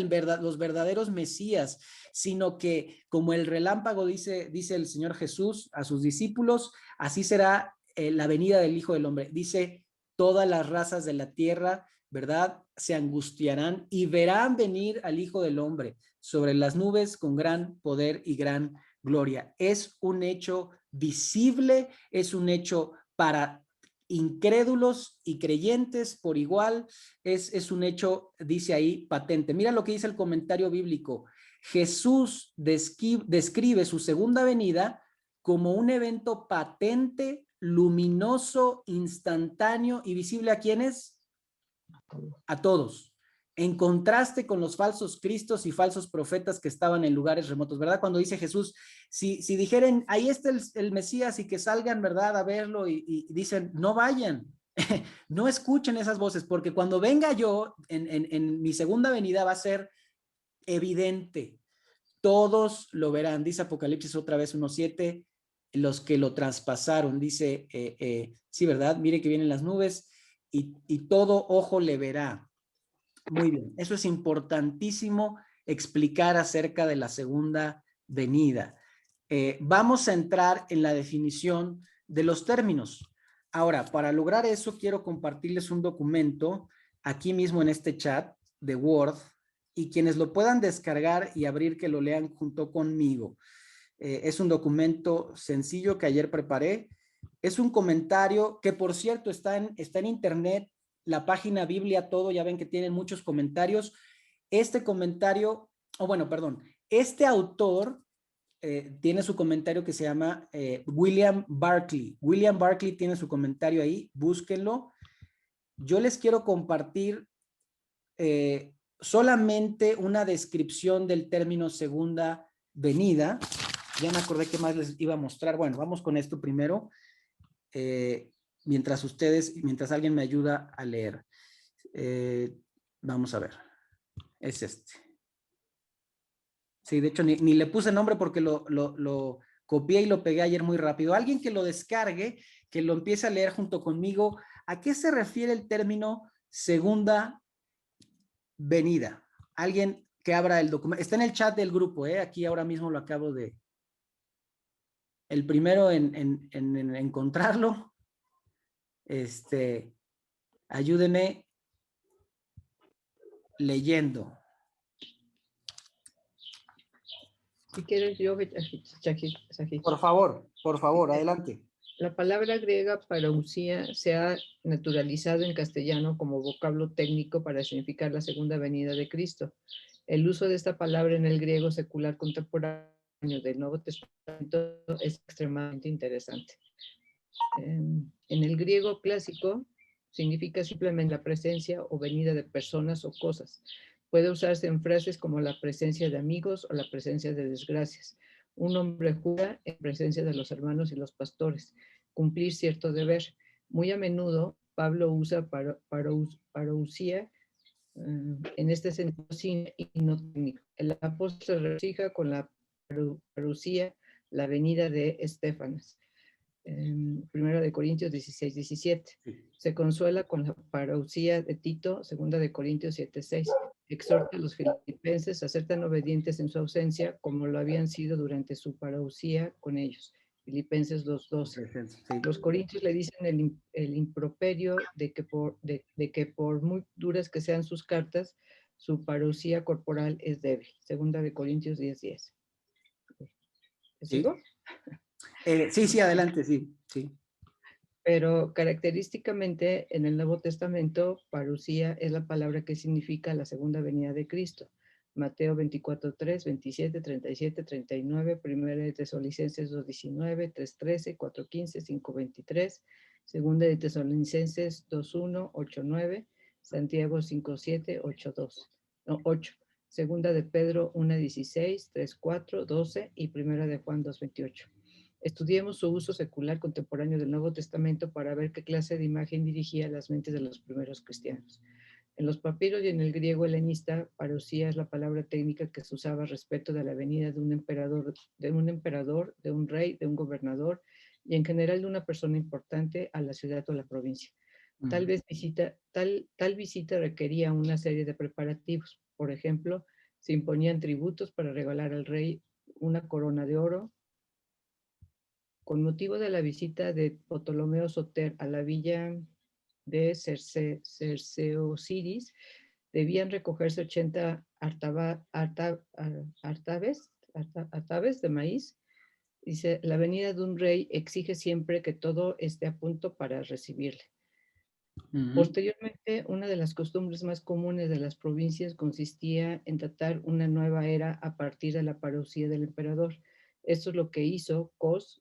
los verdaderos Mesías, sino que como el relámpago dice el Señor Jesús a sus discípulos, así será la venida del Hijo del Hombre. Dice, todas las razas de la tierra, ¿verdad? se angustiarán y verán venir al Hijo del Hombre sobre las nubes con gran poder y gran gloria. Es un hecho visible, es un hecho para incrédulos y creyentes por igual, es un hecho, dice ahí, patente. Mira lo que dice el comentario bíblico. Jesús describe su segunda venida como un evento patente, luminoso, instantáneo y visible ¿a quiénes? A todos. En contraste con los falsos cristos y falsos profetas que estaban en lugares remotos, ¿verdad? Cuando dice Jesús, si dijeren, ahí está el Mesías y que salgan, ¿verdad? A verlo y dicen, no vayan, no escuchen esas voces, porque cuando venga yo en mi segunda venida va a ser evidente. Todos lo verán, dice Apocalipsis otra vez 1:7, los que lo traspasaron, dice, sí, ¿verdad? Mire que vienen las nubes y todo ojo le verá. Muy bien, eso es importantísimo explicar acerca de la segunda venida. Vamos a entrar en la definición de los términos. Ahora, para lograr eso, quiero compartirles un documento aquí mismo en este chat de Word y quienes lo puedan descargar y abrir que lo lean junto conmigo. Es un documento sencillo que ayer preparé. Es un comentario que, por cierto, está en internet, la página Biblia Todo, ya ven que tienen muchos comentarios. Este comentario, este autor tiene su comentario que se llama William Barclay. William Barclay tiene su comentario ahí, búsquenlo. Yo les quiero compartir solamente una descripción del término segunda venida. Ya me acordé qué más les iba a mostrar. Bueno, vamos con esto primero. Mientras alguien me ayuda a leer. Vamos a ver. Es este. Sí, de hecho, ni le puse nombre porque lo copié y lo pegué ayer muy rápido. Alguien que lo descargue, que lo empiece a leer junto conmigo. ¿A qué se refiere el término segunda venida? Alguien que abra el documento. Está en el chat del grupo, aquí ahora mismo lo acabo de... El primero en encontrarlo. Ayúdenme leyendo. Si quieres, yo, Por favor, adelante. La palabra griega parousia se ha naturalizado en castellano como vocablo técnico para significar la segunda venida de Cristo. El uso de esta palabra en el griego secular contemporáneo del Nuevo Testamento es extremadamente interesante. En el griego clásico significa simplemente la presencia o venida de personas o cosas. Puede usarse en frases como la presencia de amigos o la presencia de desgracias. Un hombre jura en presencia de los hermanos y los pastores, cumplir cierto deber. Muy a menudo Pablo usa parousia en este sentido y no técnico. El apóstol se regocija con la parousia, la venida de Estéfanas. Primera de Corintios 16-17. Se consuela con la parousia de Tito, segunda de Corintios 7-6. Exhorta a los filipenses a ser tan obedientes en su ausencia como lo habían sido durante su parousia con ellos. Filipenses 2:12. Sí. Los corintios le dicen el improperio de que por muy duras que sean sus cartas, su parousia corporal es débil. Segunda de Corintios 10:10. ¿Sigo? Sí, adelante, sí. Pero característicamente en el Nuevo Testamento, parousia es la palabra que significa la segunda venida de Cristo. Mateo 24:3, 27, 37, 39, 1 de Tesalonicenses 2:19, 3:13, 4:15, 5:23, 2 de Tesalonicenses 2:1, 8:9, Santiago 5:7, 8:8, 2 de Pedro 1:16, 3:4, 12 y 1 de Juan 2:28. Estudiemos su uso secular contemporáneo del Nuevo Testamento para ver qué clase de imagen dirigía las mentes de los primeros cristianos. En los papiros y en el griego helenista, parousia es la palabra técnica que se usaba respecto de la venida de un emperador, de un rey, de un gobernador y en general de una persona importante a la ciudad o la provincia. Tal visita requería una serie de preparativos. Por ejemplo, se imponían tributos para regalar al rey una corona de oro. Con motivo de la visita de Ptolomeo Soter a la villa de Cerceosiris, Debían recogerse 80 artabes de maíz. Dice, la venida de un rey exige siempre que todo esté a punto para recibirle. Posteriormente, una de las costumbres más comunes de las provincias consistía en tratar una nueva era a partir de la parucía del emperador. Esto es lo que hizo Cos.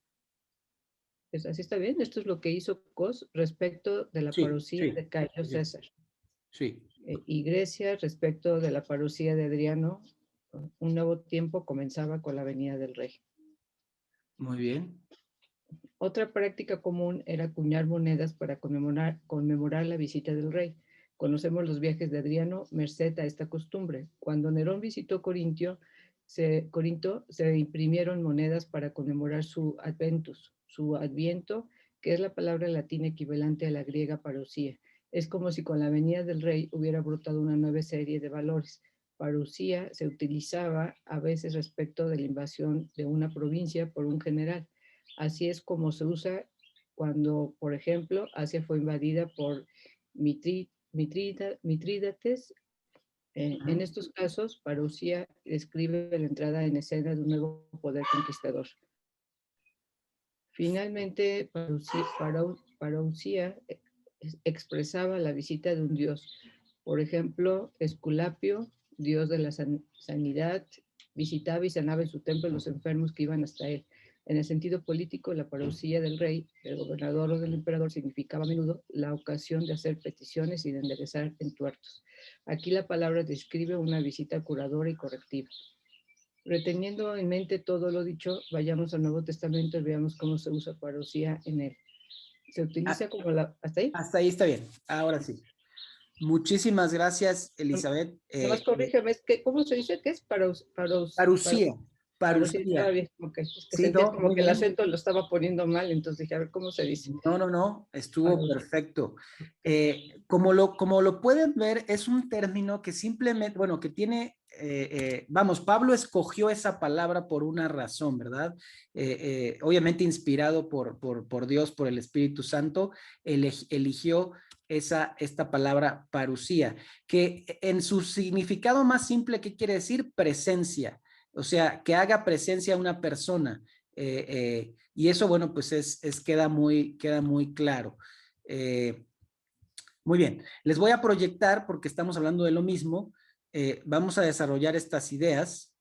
¿Así está bien? Esto es lo que hizo Cos respecto de la parucía de Cayo César. Sí. Y Grecia respecto de la parucía de Adriano. Un nuevo tiempo comenzaba con la venida del rey. Muy bien. Otra práctica común era acuñar monedas para conmemorar la visita del rey. Conocemos los viajes de Adriano merced a esta costumbre. Cuando Nerón visitó Corinto, se imprimieron monedas para conmemorar su adviento, que es la palabra latina equivalente a la griega parousia. Es como si con la venida del rey hubiera brotado una nueva serie de valores. Parousia se utilizaba a veces respecto de la invasión de una provincia por un general. Así es como se usa cuando, por ejemplo, Asia fue invadida por Mitrídates. En estos casos, parousia describe la entrada en escena de un nuevo poder conquistador. Finalmente, parousia expresaba la visita de un dios. Por ejemplo, Esculapio, dios de la sanidad, visitaba y sanaba en su templo a los enfermos que iban hasta él. En el sentido político, la parousia del rey, del gobernador o del emperador significaba a menudo la ocasión de hacer peticiones y de enderezar entuertos. Aquí la palabra describe una visita curadora y correctiva. Reteniendo en mente todo lo dicho, vayamos al Nuevo Testamento y veamos cómo se usa parousia en él. Se utiliza como la... ¿Hasta ahí? Hasta ahí está bien. Ahora sí. Muchísimas gracias, Elizabeth. Nomás corrígeme, ¿cómo se dice? ¿Qué es parousia? Parousia. Está bien, ok. Es que Sí, sentía no, como muy que el bien. acento lo estaba poniendo mal, entonces dije, a ver, ¿cómo se dice? No, estuvo perfecto. Como lo pueden ver, es un término que simplemente, bueno, que tiene, vamos, Pablo escogió esa palabra por una razón, ¿verdad? Obviamente inspirado por Dios, por el Espíritu Santo, eligió esta palabra parousia, que en su significado más simple, ¿qué quiere decir? Presencia. O sea, que haga presencia a una persona. Y eso, bueno, pues queda muy claro. Muy bien, les voy a proyectar, porque estamos hablando de lo mismo, vamos a desarrollar estas ideas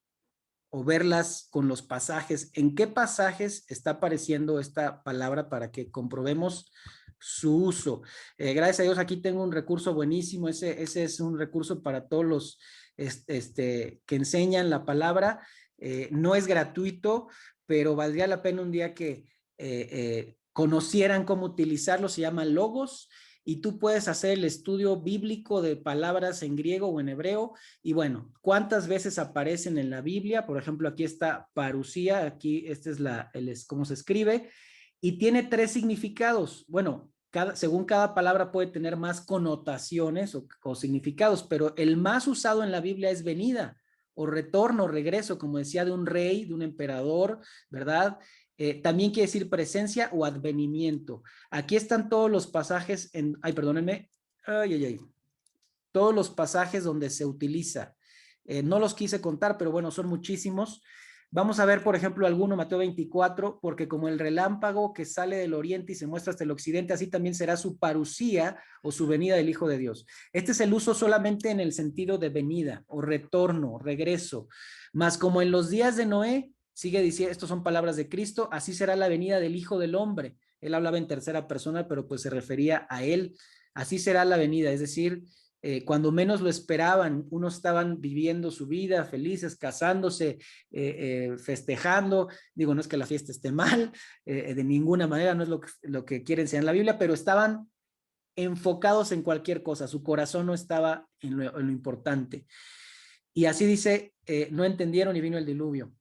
o verlas con los pasajes. ¿En qué pasajes está apareciendo esta palabra para que comprobemos su uso? Gracias a Dios, aquí tengo un recurso buenísimo. Ese es un recurso para todos los que enseñan la palabra. No es gratuito, pero valdría la pena un día que conocieran cómo utilizarlo. Se llama Logos, y tú puedes hacer el estudio bíblico de palabras en griego o en hebreo. Y bueno, ¿cuántas veces aparecen en la Biblia? Por ejemplo, aquí está parousia, aquí este es cómo se escribe, y tiene 3 significados. Bueno, según cada palabra puede tener más connotaciones o significados, pero el más usado en la Biblia es venida o retorno, regreso, como decía, de un rey, de un emperador, ¿verdad? También quiere decir presencia o advenimiento. Aquí están todos los pasajes perdónenme, todos los pasajes donde se utiliza. No los quise contar, pero bueno, son muchísimos. Vamos a ver, por ejemplo, alguno, Mateo 24, porque como el relámpago que sale del oriente y se muestra hasta el occidente, así también será su parousia o su venida del Hijo de Dios. Este es el uso solamente en el sentido de venida o retorno, regreso. Más como en los días de Noé, sigue diciendo, estas son palabras de Cristo, así será la venida del Hijo del Hombre. Él hablaba en tercera persona, pero pues se refería a él. Así será la venida, es decir, cuando menos lo esperaban, unos estaban viviendo su vida, felices, casándose, festejando. Digo, no es que la fiesta esté mal, de ninguna manera, no es lo que quiere enseñar la Biblia, pero estaban enfocados en cualquier cosa, su corazón no estaba en lo importante. Y así dice, no entendieron y vino el diluvio.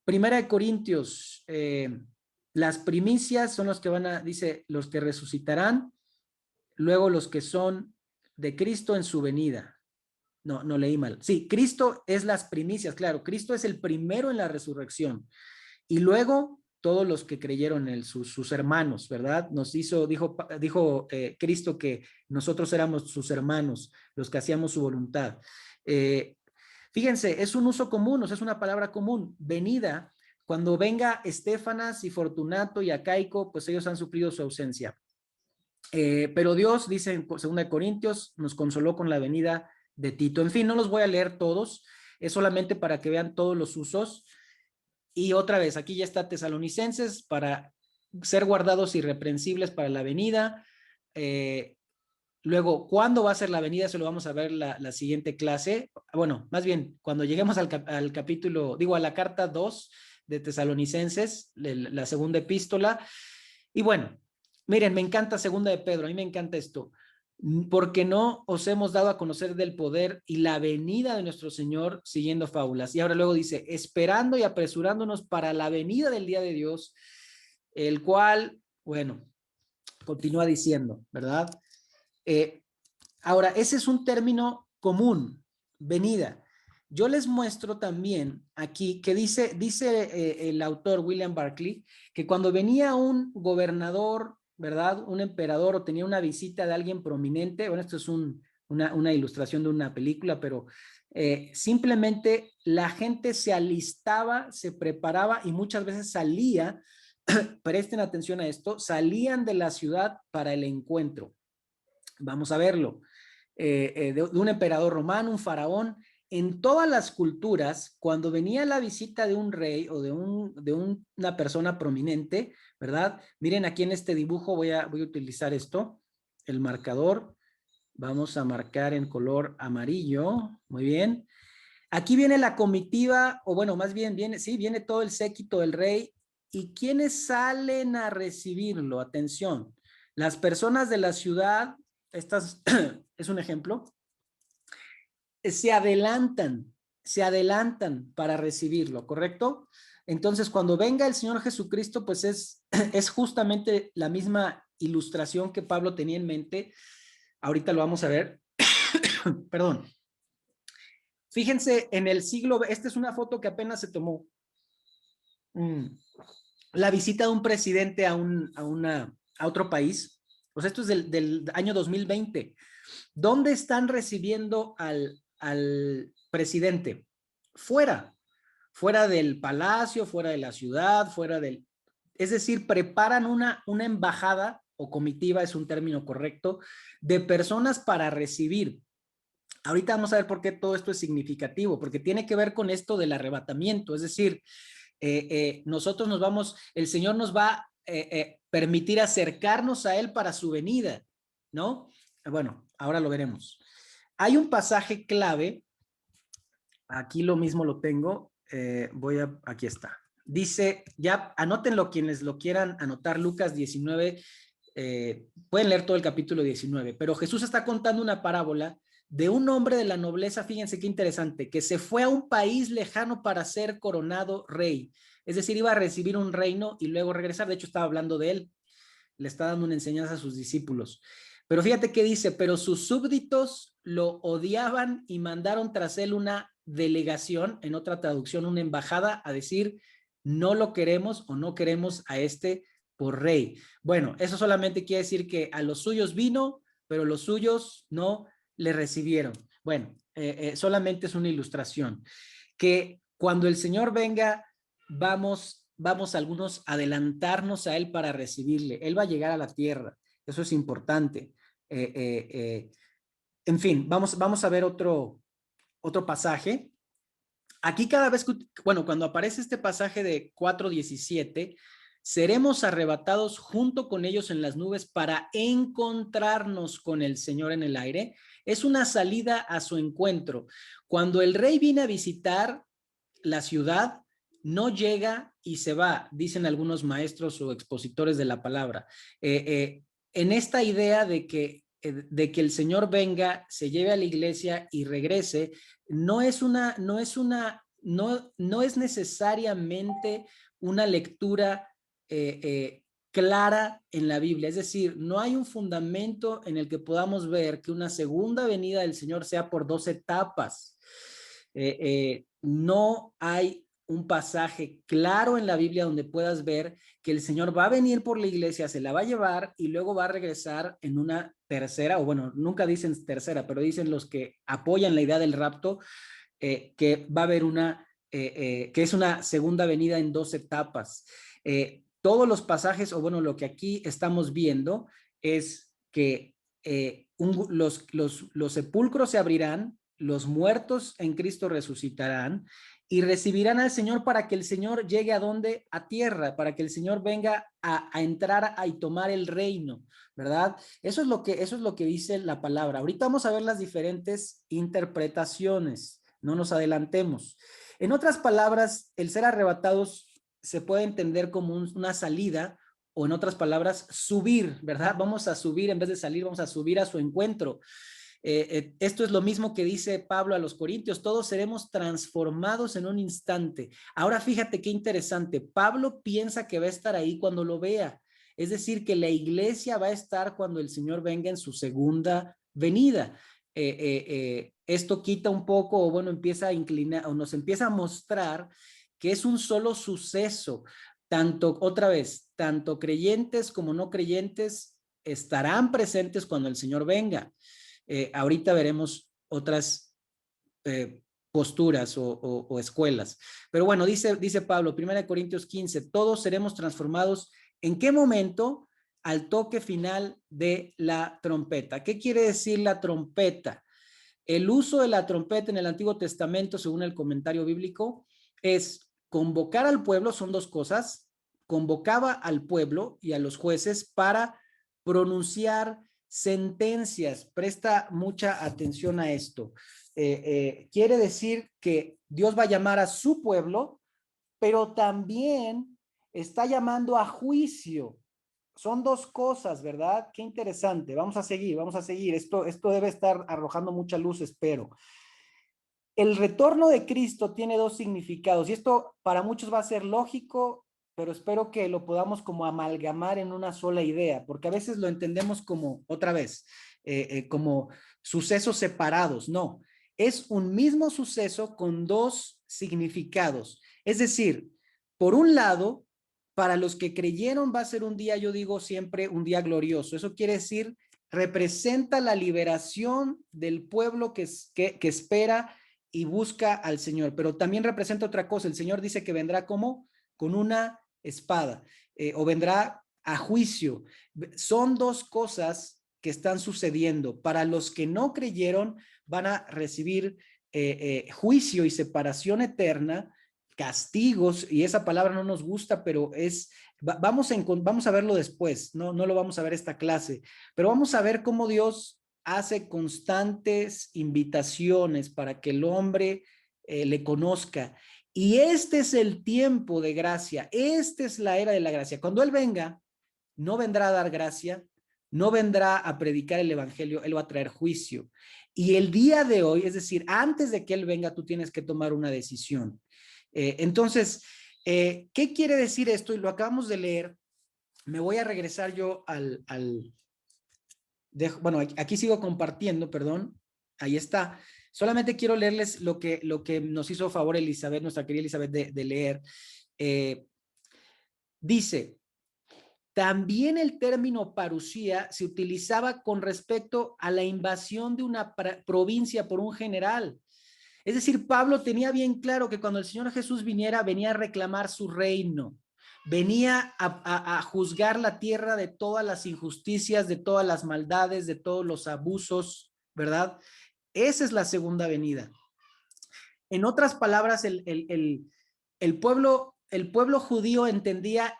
Primera de Corintios, las primicias son los que dice, los que resucitarán, luego los que son de Cristo en su venida. No leí mal. Sí, Cristo es las primicias, claro, Cristo es el primero en la resurrección. Y luego todos los que creyeron en él, sus hermanos, ¿verdad? Dijo Cristo que nosotros éramos sus hermanos, los que hacíamos su voluntad. Fíjense, es un uso común, o sea, es una palabra común, venida. Cuando venga Estefanas y Fortunato y Acaico, pues ellos han suplido su ausencia. Pero Dios, dice en 2 Corintios, nos consoló con la venida de Tito. En fin, no los voy a leer todos, es solamente para que vean todos los usos. Y otra vez, aquí ya está Tesalonicenses, para ser guardados irreprensibles para la venida. Luego, ¿cuándo va a ser la venida? Eso lo vamos a ver la siguiente clase. Bueno, más bien, cuando lleguemos al capítulo, a la carta 2 de Tesalonicenses, la segunda epístola. Y bueno, miren, me encanta segunda de Pedro, a mí me encanta esto. Porque no os hemos dado a conocer del poder y la venida de nuestro Señor siguiendo fábulas. Y ahora luego dice, esperando y apresurándonos para la venida del día de Dios, el cual, bueno, continúa diciendo, ¿verdad? Ahora, ese es un término común, venida. Yo les muestro también aquí que dice el autor William Barclay que cuando venía un gobernador, ¿verdad? Un emperador o tenía una visita de alguien prominente, bueno, esto es una ilustración de una película, pero simplemente la gente se alistaba, se preparaba y muchas veces salía, presten atención a esto, salían de la ciudad para el encuentro. Vamos a verlo. De un emperador romano, un faraón. En todas las culturas, cuando venía la visita de un rey o de una persona prominente, ¿verdad? Miren aquí en este dibujo, voy a utilizar esto, el marcador. Vamos a marcar en color amarillo. Muy bien. Aquí viene la comitiva, o bueno, más bien viene todo el séquito del rey. ¿Y quiénes salen a recibirlo? Atención. Las personas de la ciudad, estas es un ejemplo, se adelantan para recibirlo, ¿correcto? Entonces, cuando venga el Señor Jesucristo, pues es justamente la misma ilustración que Pablo tenía en mente. Ahorita lo vamos a ver. Perdón. Fíjense, en el siglo, esta es una foto que apenas se tomó. La visita de un presidente a otro país. Pues esto es del año 2020. ¿Dónde están recibiendo al presidente? Fuera del palacio, fuera de la ciudad, es decir, preparan una embajada o comitiva, es un término correcto, de personas para recibir. Ahorita vamos a ver por qué todo esto es significativo, porque tiene que ver con esto del arrebatamiento, es decir, nosotros el Señor nos va a permitir acercarnos a Él para su venida, ¿no? Bueno, ahora lo veremos. Hay un pasaje clave, aquí lo mismo lo tengo, aquí está. Dice, ya anótenlo quienes lo quieran anotar, Lucas 19, pueden leer todo el capítulo 19, pero Jesús está contando una parábola de un hombre de la nobleza, fíjense qué interesante, que se fue a un país lejano para ser coronado rey. Es decir, iba a recibir un reino y luego regresar. De hecho, estaba hablando de él. Le está dando una enseñanza a sus discípulos. Pero fíjate qué dice, pero sus súbditos lo odiaban y mandaron tras él una delegación, en otra traducción, una embajada, a decir, no lo queremos o no queremos a este por rey. Bueno, eso solamente quiere decir que a los suyos vino, pero los suyos no le recibieron. Bueno, solamente es una ilustración. Que cuando el Señor venga, vamos algunos a adelantarnos a Él para recibirle. Él va a llegar a la tierra. Eso es importante. En fin, vamos a ver otro pasaje. Aquí cada vez, cuando aparece este pasaje de 4:17, seremos arrebatados junto con ellos en las nubes para encontrarnos con el Señor en el aire. Es una salida a su encuentro. Cuando el rey viene a visitar la ciudad, no llega y se va, dicen algunos maestros o expositores de la palabra. En esta idea de que el Señor venga, se lleve a la iglesia y regrese, no es necesariamente una lectura clara en la Biblia. Es decir, no hay un fundamento en el que podamos ver que una segunda venida del Señor sea por 2 etapas. No hay un pasaje claro en la Biblia donde puedas ver que el Señor va a venir por la iglesia, se la va a llevar y luego va a regresar en una tercera, o bueno, nunca dicen tercera, pero dicen los que apoyan la idea del rapto, que va a haber que es una segunda venida en 2 etapas. Todos los pasajes, o bueno, lo que aquí estamos viendo es que los sepulcros se abrirán, los muertos en Cristo resucitarán y recibirán al Señor para que el Señor llegue a donde, a tierra, para que el Señor venga a entrar y tomar el reino, ¿verdad? Eso es lo que dice la palabra. Ahorita vamos a ver las diferentes interpretaciones, no nos adelantemos. En otras palabras, el ser arrebatados se puede entender como una salida, o en otras palabras, subir, ¿verdad? Vamos a subir, en vez de salir, vamos a subir a su encuentro. Esto es lo mismo que dice Pablo a los Corintios, todos seremos transformados en un instante. Ahora fíjate qué interesante, Pablo piensa que va a estar ahí cuando lo vea, es decir, que la iglesia va a estar cuando el Señor venga en su segunda venida. Esto quita un poco, o bueno, empieza a inclinar, o nos empieza a mostrar que es un solo suceso, otra vez, tanto creyentes como no creyentes estarán presentes cuando el Señor venga. Ahorita veremos otras posturas o escuelas. Pero bueno, dice Pablo, 1 Corintios 15, todos seremos transformados. ¿En qué momento? Al toque final de la trompeta. ¿Qué quiere decir la trompeta? El uso de la trompeta en el Antiguo Testamento, según el comentario bíblico, es convocar al pueblo, son 2 cosas, convocaba al pueblo y a los jueces para pronunciar sentencias. Presta mucha atención a esto. Quiere decir que Dios va a llamar a su pueblo, pero también está llamando a juicio. Son 2 cosas, ¿verdad? Qué interesante. Vamos a seguir. Esto debe estar arrojando mucha luz, espero. El retorno de Cristo tiene 2 significados y esto para muchos va a ser lógico, pero espero que lo podamos como amalgamar en una sola idea, porque a veces lo entendemos como, otra vez, como sucesos separados. No, es un mismo suceso con 2 significados. Es decir, por un lado, para los que creyeron va a ser un día, yo digo siempre, un día glorioso. Eso quiere decir, representa la liberación del pueblo que espera y busca al Señor, pero también representa otra cosa. El Señor dice que vendrá como con una espada, o vendrá a juicio. Son 2 cosas que están sucediendo. Para los que no creyeron, van a recibir juicio y separación eterna, castigos, y esa palabra no nos gusta, pero vamos a verlo después, no lo vamos a ver esta clase, pero vamos a ver cómo Dios hace constantes invitaciones para que el hombre le conozca. Y este es el tiempo de gracia, esta es la era de la gracia. Cuando Él venga, no vendrá a dar gracia, no vendrá a predicar el evangelio, Él va a traer juicio. Y el día de hoy, es decir, antes de que Él venga, tú tienes que tomar una decisión. Entonces, ¿qué quiere decir esto? Y lo acabamos de leer. Me voy a regresar yo bueno, aquí sigo compartiendo, perdón. Ahí está. Solamente quiero leerles lo que nos hizo favor Elizabeth, nuestra querida Elizabeth, de leer. Dice, también el término parusía se utilizaba con respecto a la invasión de una provincia por un general. Es decir, Pablo tenía bien claro que cuando el Señor Jesús viniera, venía a reclamar su reino, venía a juzgar la tierra de todas las injusticias, de todas las maldades, de todos los abusos, ¿verdad? Esa es la segunda venida. En otras palabras, el pueblo judío entendía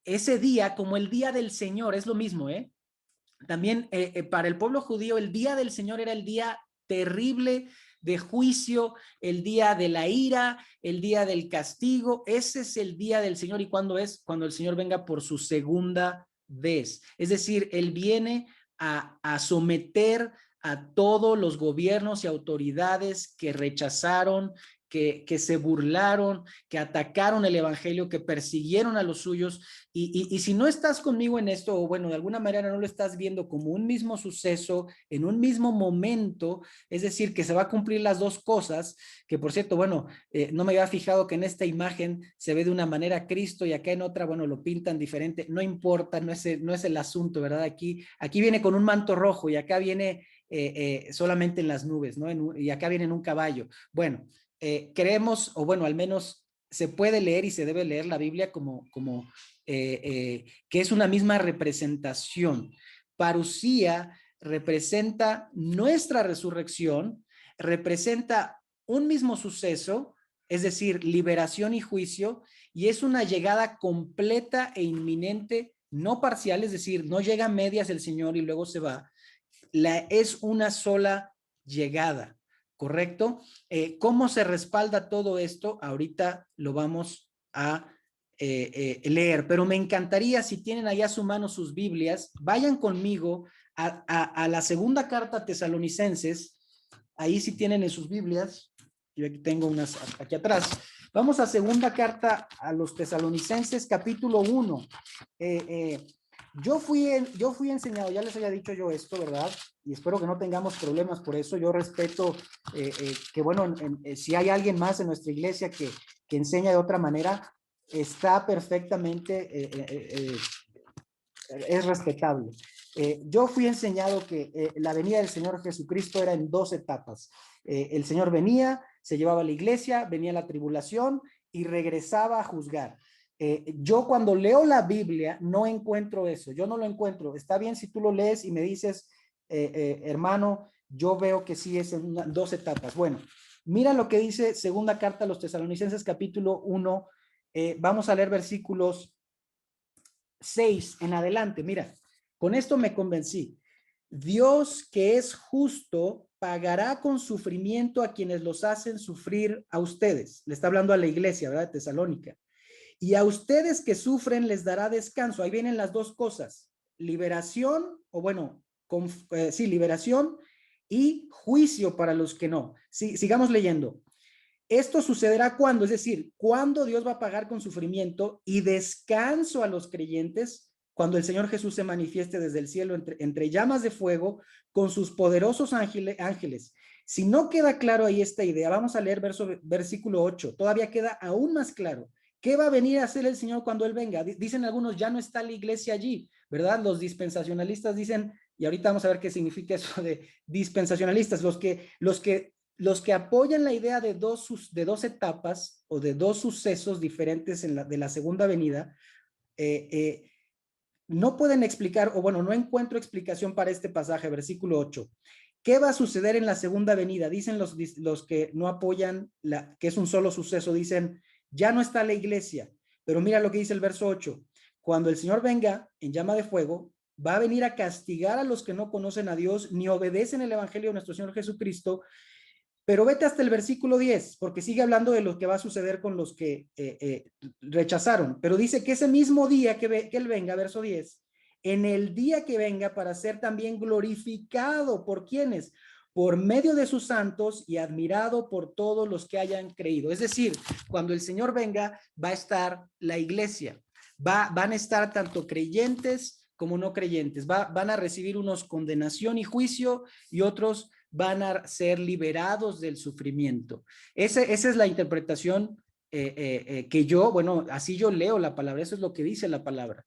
ese día como el día del Señor, es lo mismo, ¿eh? También para el pueblo judío el día del Señor era el día terrible de juicio, el día de la ira, el día del castigo. Ese es el día del Señor. ¿Y cuándo es? Cuando el Señor venga por su segunda vez. Es decir, Él viene a someter a todos los gobiernos y autoridades que rechazaron que se burlaron, que atacaron el evangelio, que persiguieron a los suyos. Y si no estás conmigo en esto, o bueno, de alguna manera no lo estás viendo como un mismo suceso, en un mismo momento, es decir, que se va a cumplir las dos cosas, que por cierto, bueno, no me había fijado que en esta imagen se ve de una manera Cristo y acá en otra, bueno, lo pintan diferente, no importa, no es el asunto, ¿verdad? Aquí viene con un manto rojo y acá viene solamente en las nubes, ¿no? Y acá viene en un caballo. Bueno, creemos, o bueno, al menos se puede leer y se debe leer la Biblia como que es una misma representación. Parusía representa nuestra resurrección, representa un mismo suceso, es decir, liberación y juicio, y es una llegada completa e inminente, no parcial, es decir, no llega a medias el Señor y luego se va. Es una sola llegada, ¿correcto? ¿Cómo se respalda todo esto? Ahorita lo vamos a leer, pero me encantaría, si tienen allá a su mano sus Biblias, vayan conmigo a la segunda carta a Tesalonicenses. Ahí sí tienen en sus Biblias, yo aquí tengo unas aquí atrás. Vamos a segunda carta a los Tesalonicenses, capítulo 1. Yo fui enseñado, ya les había dicho yo esto, ¿verdad? Y espero que no tengamos problemas por eso. Yo respeto que, bueno, si hay alguien más en nuestra iglesia que enseña de otra manera, está perfectamente, es respetable. Yo fui enseñado que la venida del Señor Jesucristo era en 2 etapas. El Señor venía, se llevaba a la iglesia, venía la tribulación y regresaba a juzgar. Yo cuando leo la Biblia no encuentro eso, yo no lo encuentro. Está bien si tú lo lees y me dices, hermano, yo veo que sí es en 2 etapas. Bueno, mira lo que dice segunda carta a los Tesalonicenses capítulo 1, vamos a leer versículos 6 en adelante. Mira, con esto me convencí. Dios, que es justo, pagará con sufrimiento a quienes los hacen sufrir a ustedes. Le está hablando a la iglesia, ¿verdad? De Tesalónica. Y a ustedes que sufren les dará descanso. Ahí vienen las dos cosas. Liberación, o bueno, sí, liberación y juicio para los que no. Sí, sigamos leyendo. Esto sucederá cuando, es decir, cuando Dios va a pagar con sufrimiento y descanso a los creyentes, cuando el Señor Jesús se manifieste desde el cielo entre llamas de fuego con sus poderosos ángeles. Si no queda claro ahí esta idea, vamos a leer versículo 8, todavía queda aún más claro. ¿Qué va a venir a hacer el Señor cuando Él venga? Dicen algunos, ya no está la iglesia allí, ¿verdad? Los dispensacionalistas dicen, y ahorita vamos a ver qué significa eso de dispensacionalistas, los que apoyan la idea de dos etapas o de dos sucesos diferentes de la segunda venida, no pueden explicar, o bueno, no encuentro explicación para este pasaje, versículo 8. ¿Qué va a suceder en la segunda venida? Dicen los que no apoyan que es un solo suceso, dicen, ya no está la iglesia, pero mira lo que dice el verso 8. Cuando el Señor venga en llama de fuego, va a venir a castigar a los que no conocen a Dios ni obedecen el evangelio de nuestro Señor Jesucristo. Pero vete hasta el versículo 10, porque sigue hablando de lo que va a suceder con los que rechazaron. Pero dice que ese mismo día que Él venga, verso 10, en el día que venga para ser también glorificado, ¿por quiénes? Por medio de sus santos y admirado por todos los que hayan creído. Es decir, cuando el Señor venga, va a estar la iglesia. Van a estar tanto creyentes como no creyentes. Van a recibir unos condenación y juicio y otros van a ser liberados del sufrimiento. Esa es la interpretación que yo, bueno, así yo leo la palabra, eso es lo que dice la palabra.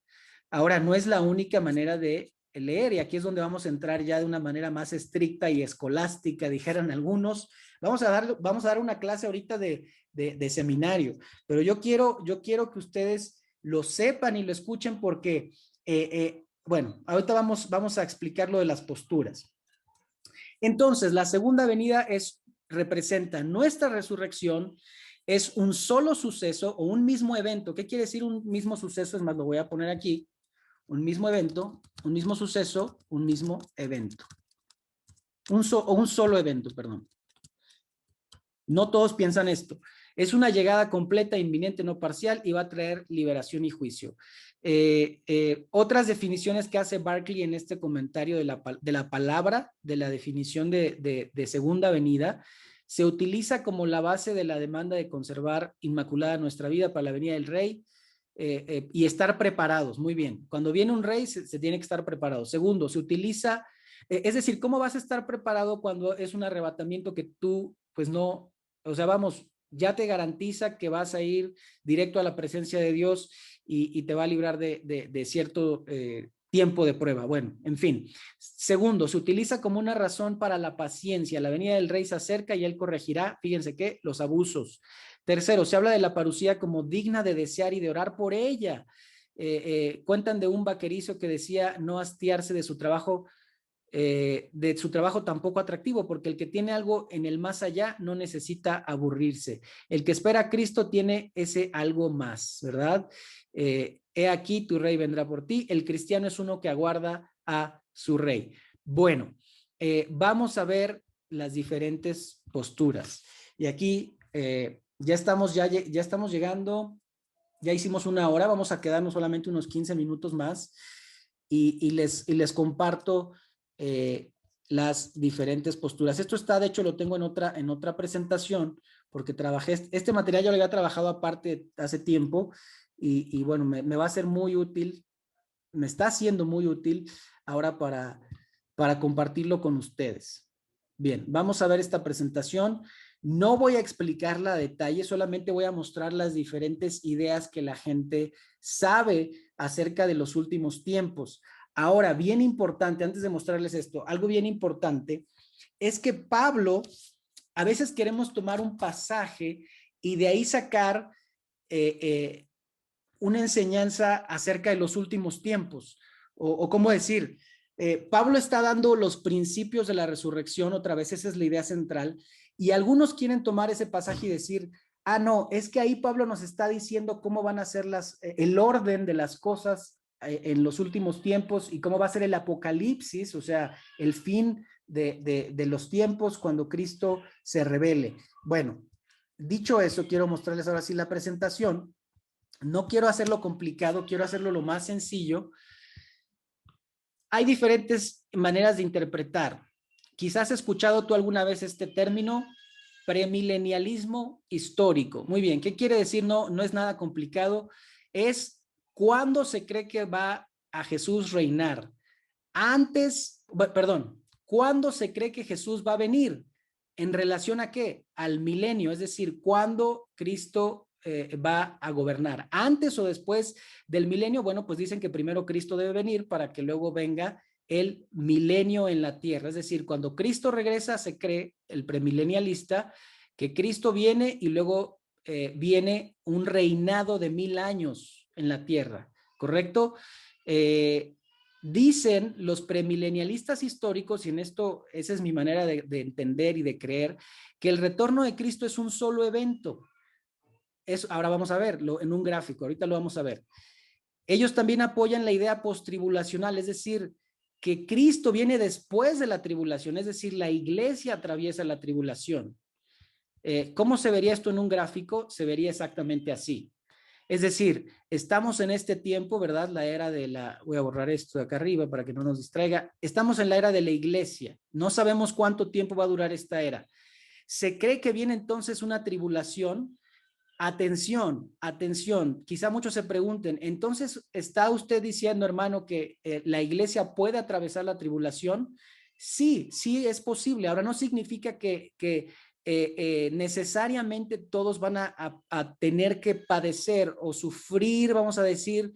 Ahora, no es la única manera de leer, y aquí es donde vamos a entrar ya de una manera más estricta y escolástica, dijeran algunos. Vamos a dar una clase ahorita de seminario, pero yo quiero que ustedes lo sepan y lo escuchen porque, bueno, ahorita vamos a explicar lo de las posturas. Entonces, la segunda venida representa nuestra resurrección, es un solo suceso o un mismo evento. ¿Qué quiere decir un mismo suceso? Es más, lo voy a poner aquí. Un mismo evento, un mismo suceso, un mismo evento. Un solo evento, perdón. No todos piensan esto. Es una llegada completa, inminente, no parcial, y va a traer liberación y juicio. Otras definiciones que hace Barclay en este comentario de la palabra, de la definición de segunda venida, se utiliza como la base de la demanda de conservar inmaculada nuestra vida para la venida del rey y estar preparados. Muy bien, cuando viene un rey se tiene que estar preparado. Segundo, se utiliza, es decir, ¿cómo vas a estar preparado cuando es un arrebatamiento que tú, pues no, o sea, vamos, ya te garantiza que vas a ir directo a la presencia de Dios y te va a librar de cierto tiempo de prueba? Bueno, en fin. Segundo, se utiliza como una razón para la paciencia. La venida del rey se acerca y él corregirá, fíjense que, los abusos. Tercero, se habla de la parucía como digna de desear y de orar por ella. Cuentan de un vaquerizo que decía no hastiarse de su trabajo tampoco atractivo, porque el que tiene algo en el más allá no necesita aburrirse. El que espera a Cristo tiene ese algo más, ¿verdad? He aquí tu rey vendrá por ti. El cristiano es uno que aguarda a su rey. Bueno, vamos a ver las diferentes posturas. Y aquí ya estamos llegando, ya hicimos una hora, vamos a quedarnos solamente unos 15 minutos más y les comparto las diferentes posturas. Esto está, de hecho, lo tengo en otra presentación, porque trabajé, este material yo lo había trabajado aparte hace tiempo, y bueno, me va a ser muy útil, me está siendo muy útil ahora para compartirlo con ustedes. Bien, vamos a ver esta presentación. No voy a explicarla a detalle, solamente voy a mostrar las diferentes ideas que la gente sabe acerca de los últimos tiempos. Ahora, bien importante, antes de mostrarles esto, algo bien importante es que Pablo, a veces queremos tomar un pasaje y de ahí sacar una enseñanza acerca de los últimos tiempos, o cómo decir, Pablo está dando los principios de la resurrección, otra vez esa es la idea central, y algunos quieren tomar ese pasaje y decir, ah, no, es que ahí Pablo nos está diciendo cómo van a ser el orden de las cosas en los últimos tiempos y cómo va a ser el apocalipsis, o sea, el fin de los tiempos cuando Cristo se revele. Bueno, dicho eso, quiero mostrarles ahora sí la presentación. No quiero hacerlo complicado, quiero hacerlo lo más sencillo. Hay diferentes maneras de interpretar. Quizás has escuchado tú alguna vez este término, premilenialismo histórico. Muy bien, ¿qué quiere decir? No es nada complicado. Es cuándo se cree que va a Jesús reinar. ¿Cuándo se cree que Jesús va a venir? ¿En relación a qué? Al milenio, es decir, ¿cuándo Cristo va a gobernar? ¿Antes o después del milenio? Bueno, pues dicen que primero Cristo debe venir para que luego venga el milenio en la tierra. Es decir, cuando Cristo regresa, se cree el premilenialista que Cristo viene y luego viene un reinado de 1000 años en la tierra, ¿correcto? Dicen los premilenialistas históricos, y en esto esa es mi manera de entender y de creer, que el retorno de Cristo es un solo evento. Ahora vamos a verlo en un gráfico, ahorita lo vamos a ver. Ellos también apoyan la idea postribulacional, es decir, que Cristo viene después de la tribulación, es decir, la iglesia atraviesa la tribulación. ¿Cómo se vería esto en un gráfico? Se vería exactamente así. Es decir, estamos en este tiempo, ¿verdad? La era voy a borrar esto de acá arriba para que no nos distraiga. Estamos en la era de la iglesia. No sabemos cuánto tiempo va a durar esta era. Se cree que viene entonces una tribulación. Atención, atención. Quizá muchos se pregunten, entonces, ¿está usted diciendo, hermano, que la iglesia puede atravesar la tribulación? Sí, sí es posible. Ahora, no significa que necesariamente todos van a tener que padecer o sufrir, vamos a decir,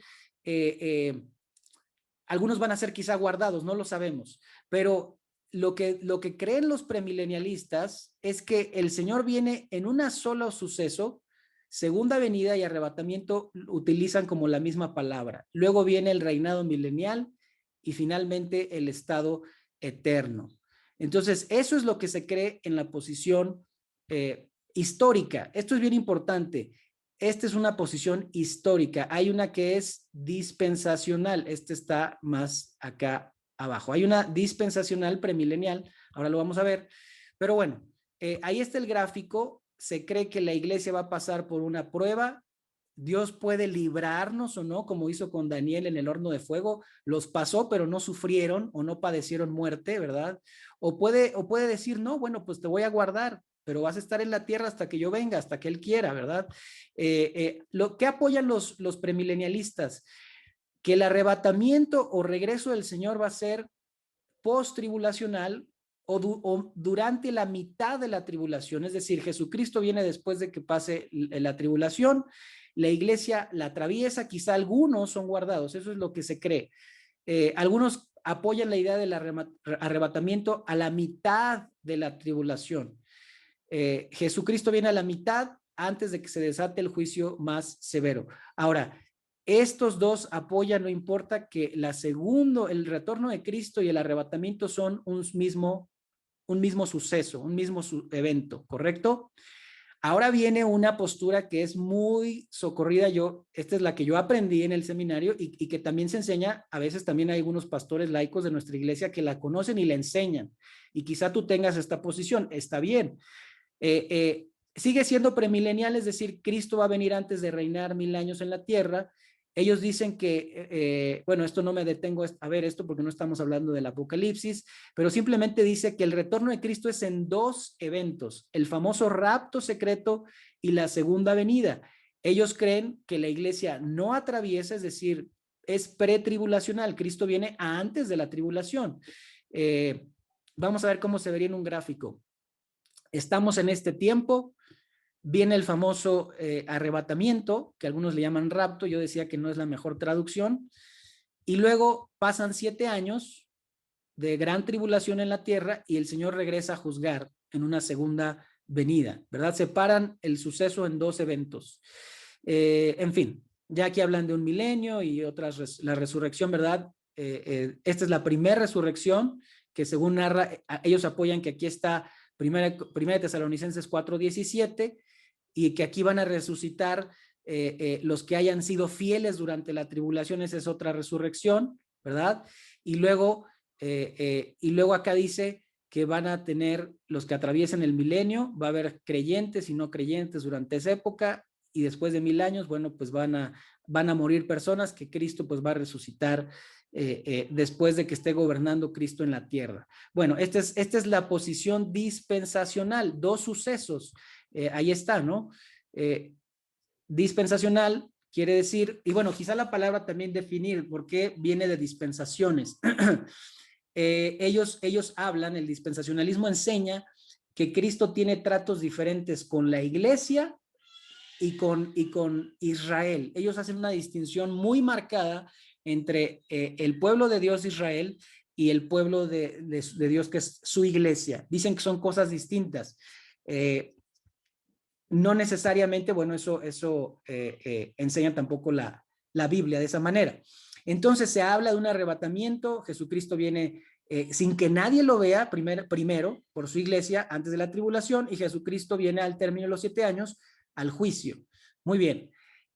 algunos van a ser quizá guardados, no lo sabemos, pero lo que creen los premilenialistas es que el Señor viene en un solo suceso. Segunda venida y arrebatamiento utilizan como la misma palabra. Luego viene el reinado milenial y finalmente el estado eterno. Entonces, eso es lo que se cree en la posición histórica. Esto es bien importante. Esta es una posición histórica. Hay una que es dispensacional. Este está más acá abajo. Hay una dispensacional premilenial. Ahora lo vamos a ver. Pero bueno, ahí está el gráfico. Se cree que la iglesia va a pasar por una prueba. Dios puede librarnos o no, como hizo con Daniel en el horno de fuego. Los pasó, pero no sufrieron o no padecieron muerte, ¿verdad? O puede decir, no, bueno, pues te voy a guardar, pero vas a estar en la tierra hasta que yo venga, hasta que Él quiera, ¿verdad? Lo que apoyan los premilenialistas, que el arrebatamiento o regreso del Señor va a ser post-tribulacional o durante la mitad de la tribulación, es decir, Jesucristo viene después de que pase la tribulación, la iglesia la atraviesa, quizá algunos son guardados, eso es lo que se cree. Algunos apoyan la idea del arrebatamiento a la mitad de la tribulación. Jesucristo viene a la mitad antes de que se desate el juicio más severo. Ahora, estos dos apoyan, no importa que el retorno de Cristo y el arrebatamiento son un mismo suceso, un mismo evento, ¿correcto? Ahora viene una postura que es muy socorrida. Esta es la que yo aprendí en el seminario y que también se enseña. A veces también hay algunos pastores laicos de nuestra iglesia que la conocen y la enseñan. Y quizá tú tengas esta posición, está bien. Sigue siendo premilenial, es decir, Cristo va a venir antes de reinar 1000 años en la tierra. Ellos dicen que, bueno, esto no me detengo a ver esto porque no estamos hablando del Apocalipsis, pero simplemente dice que el retorno de Cristo es en 2 eventos, el famoso rapto secreto y la segunda venida. Ellos creen que la iglesia no atraviesa, es decir, es pretribulacional. Cristo viene antes de la tribulación. Vamos a ver cómo se vería en un gráfico. Estamos en este tiempo. Viene el famoso arrebatamiento, que algunos le llaman rapto, yo decía que no es la mejor traducción, y luego pasan 7 años de gran tribulación en la tierra y el Señor regresa a juzgar en una segunda venida, ¿verdad? Separan el suceso en 2 eventos. En fin, ya aquí hablan de un milenio y otras, la resurrección, ¿verdad? Esta es la primera resurrección que según narra, ellos apoyan que aquí está Primera de Tesalonicenses 4:17, y que aquí van a resucitar los que hayan sido fieles durante la tribulación. Esa es otra resurrección, ¿verdad? Y luego acá dice que van a tener los que atraviesen el milenio, va a haber creyentes y no creyentes durante esa época, y después de 1000 años, bueno, pues van a morir personas que Cristo pues va a resucitar después de que esté gobernando Cristo en la tierra. Bueno, esta es la posición dispensacional, 2 sucesos. Ahí está, ¿no? Dispensacional quiere decir, y bueno, quizá la palabra también definir, porque viene de dispensaciones. Ellos hablan, el dispensacionalismo enseña que Cristo tiene tratos diferentes con la iglesia y con Israel. Ellos hacen una distinción muy marcada entre el pueblo de Dios de Israel y el pueblo de Dios, que es su iglesia. Dicen que son cosas distintas. No necesariamente, bueno, eso enseña tampoco la Biblia de esa manera. Entonces se habla de un arrebatamiento. Jesucristo viene sin que nadie lo vea primero por su iglesia antes de la tribulación, y Jesucristo viene al término de los 7 años al juicio. Muy bien.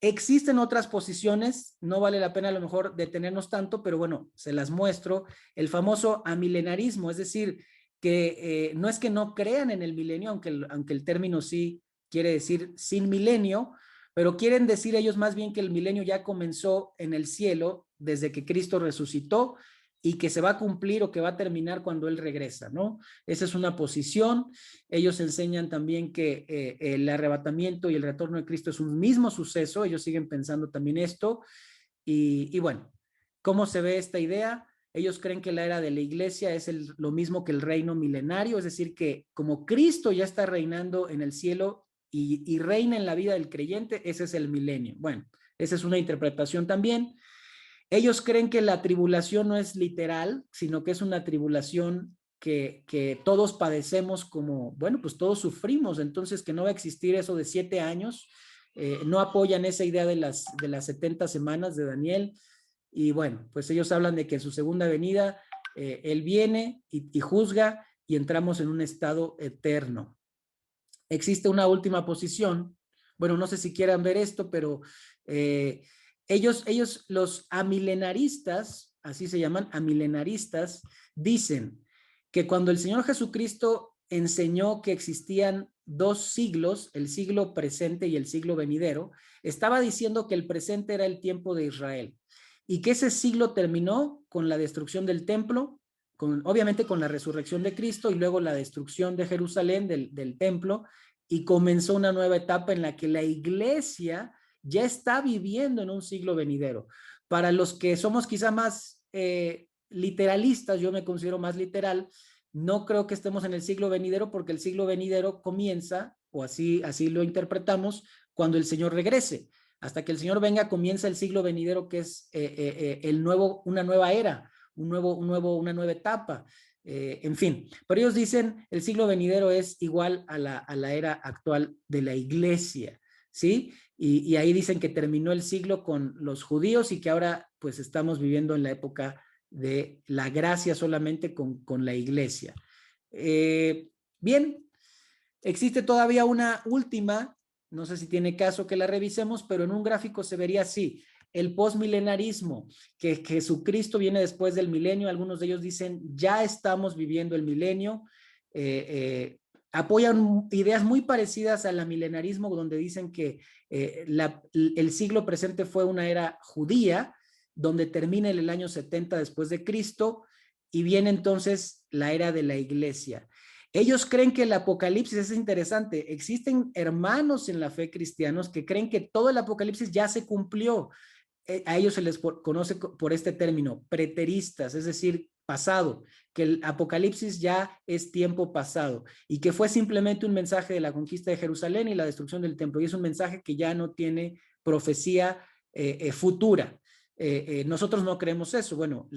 Existen otras posiciones, no vale la pena a lo mejor detenernos tanto, pero bueno, se las muestro. El famoso amilenarismo, es decir, que no es que no crean en el milenio, aunque el término sí quiere decir sin milenio, pero quieren decir ellos más bien que el milenio ya comenzó en el cielo desde que Cristo resucitó y que se va a cumplir o que va a terminar cuando Él regresa, ¿no? Esa es una posición. Ellos enseñan también que el arrebatamiento y el retorno de Cristo es un mismo suceso. Ellos siguen pensando también esto. Y bueno, ¿cómo se ve esta idea? Ellos creen que la era de la iglesia es lo mismo que el reino milenario, es decir, que como Cristo ya está reinando en el cielo y reina en la vida del creyente, ese es el milenio. Bueno, esa es una interpretación también. Ellos creen que la tribulación no es literal, sino que es una tribulación que todos padecemos como, bueno, pues todos sufrimos, entonces que no va a existir eso de 7 años. No apoyan esa idea de las 70 semanas de Daniel. Y bueno, pues ellos hablan de que en su segunda venida Él viene y juzga y entramos en un estado eterno. Existe una última posición. Bueno, no sé si quieran ver esto, pero ellos, los amilenaristas, así se llaman, amilenaristas, dicen que cuando el Señor Jesucristo enseñó que existían 2 siglos, el siglo presente y el siglo venidero, estaba diciendo que el presente era el tiempo de Israel y que ese siglo terminó con la destrucción del templo, obviamente con la resurrección de Cristo y luego la destrucción de Jerusalén, del templo, y comenzó una nueva etapa en la que la iglesia ya está viviendo en un siglo venidero. Para los que somos quizá más literalistas, yo me considero más literal, no creo que estemos en el siglo venidero porque el siglo venidero comienza, o así lo interpretamos, cuando el Señor regrese. Hasta que el Señor venga, comienza el siglo venidero, que es una nueva era, una nueva etapa. En fin, pero ellos dicen el siglo venidero es igual a la era actual de la iglesia, ¿sí? Y ahí dicen que terminó el siglo con los judíos y que ahora pues estamos viviendo en la época de la gracia solamente con la iglesia. Bien, existe todavía una última, no sé si tiene caso que la revisemos, pero en un gráfico se vería así: el postmilenarismo, que Jesucristo viene después del milenio. Algunos de ellos dicen, ya estamos viviendo el milenio. Apoyan ideas muy parecidas al milenarismo, donde dicen que el siglo presente fue una era judía, donde termina el año 70 después de Cristo, y viene entonces la era de la iglesia. Ellos creen que el Apocalipsis, es interesante, existen hermanos en la fe cristianos que creen que todo el Apocalipsis ya se cumplió. A ellos se les conoce por este término, preteristas, es decir, pasado, que el Apocalipsis ya es tiempo pasado y que fue simplemente un mensaje de la conquista de Jerusalén y la destrucción del templo, y es un mensaje que ya no tiene profecía futura. Nosotros no creemos eso. Bueno,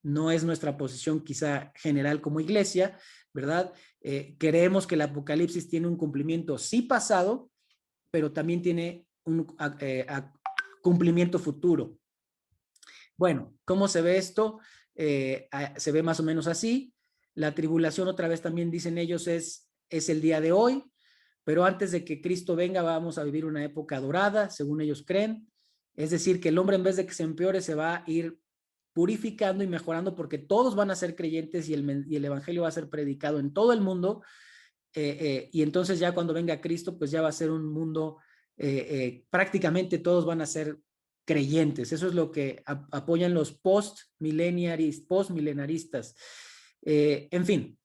no es nuestra posición quizá general como iglesia, ¿verdad? Creemos que el Apocalipsis tiene un cumplimiento sí pasado, pero también tiene un cumplimiento futuro. Bueno, ¿cómo se ve esto? Se ve más o menos así. La tribulación, otra vez también dicen ellos, es el día de hoy, pero antes de que Cristo venga vamos a vivir una época dorada, según ellos creen. Es decir, que el hombre, en vez de que se empeore, se va a ir purificando y mejorando, porque todos van a ser creyentes y el evangelio va a ser predicado en todo el mundo. Y entonces ya cuando venga Cristo, pues ya va a ser un mundo, prácticamente todos van a ser creyentes. Eso es lo que apoyan los postmilenaristas. En fin,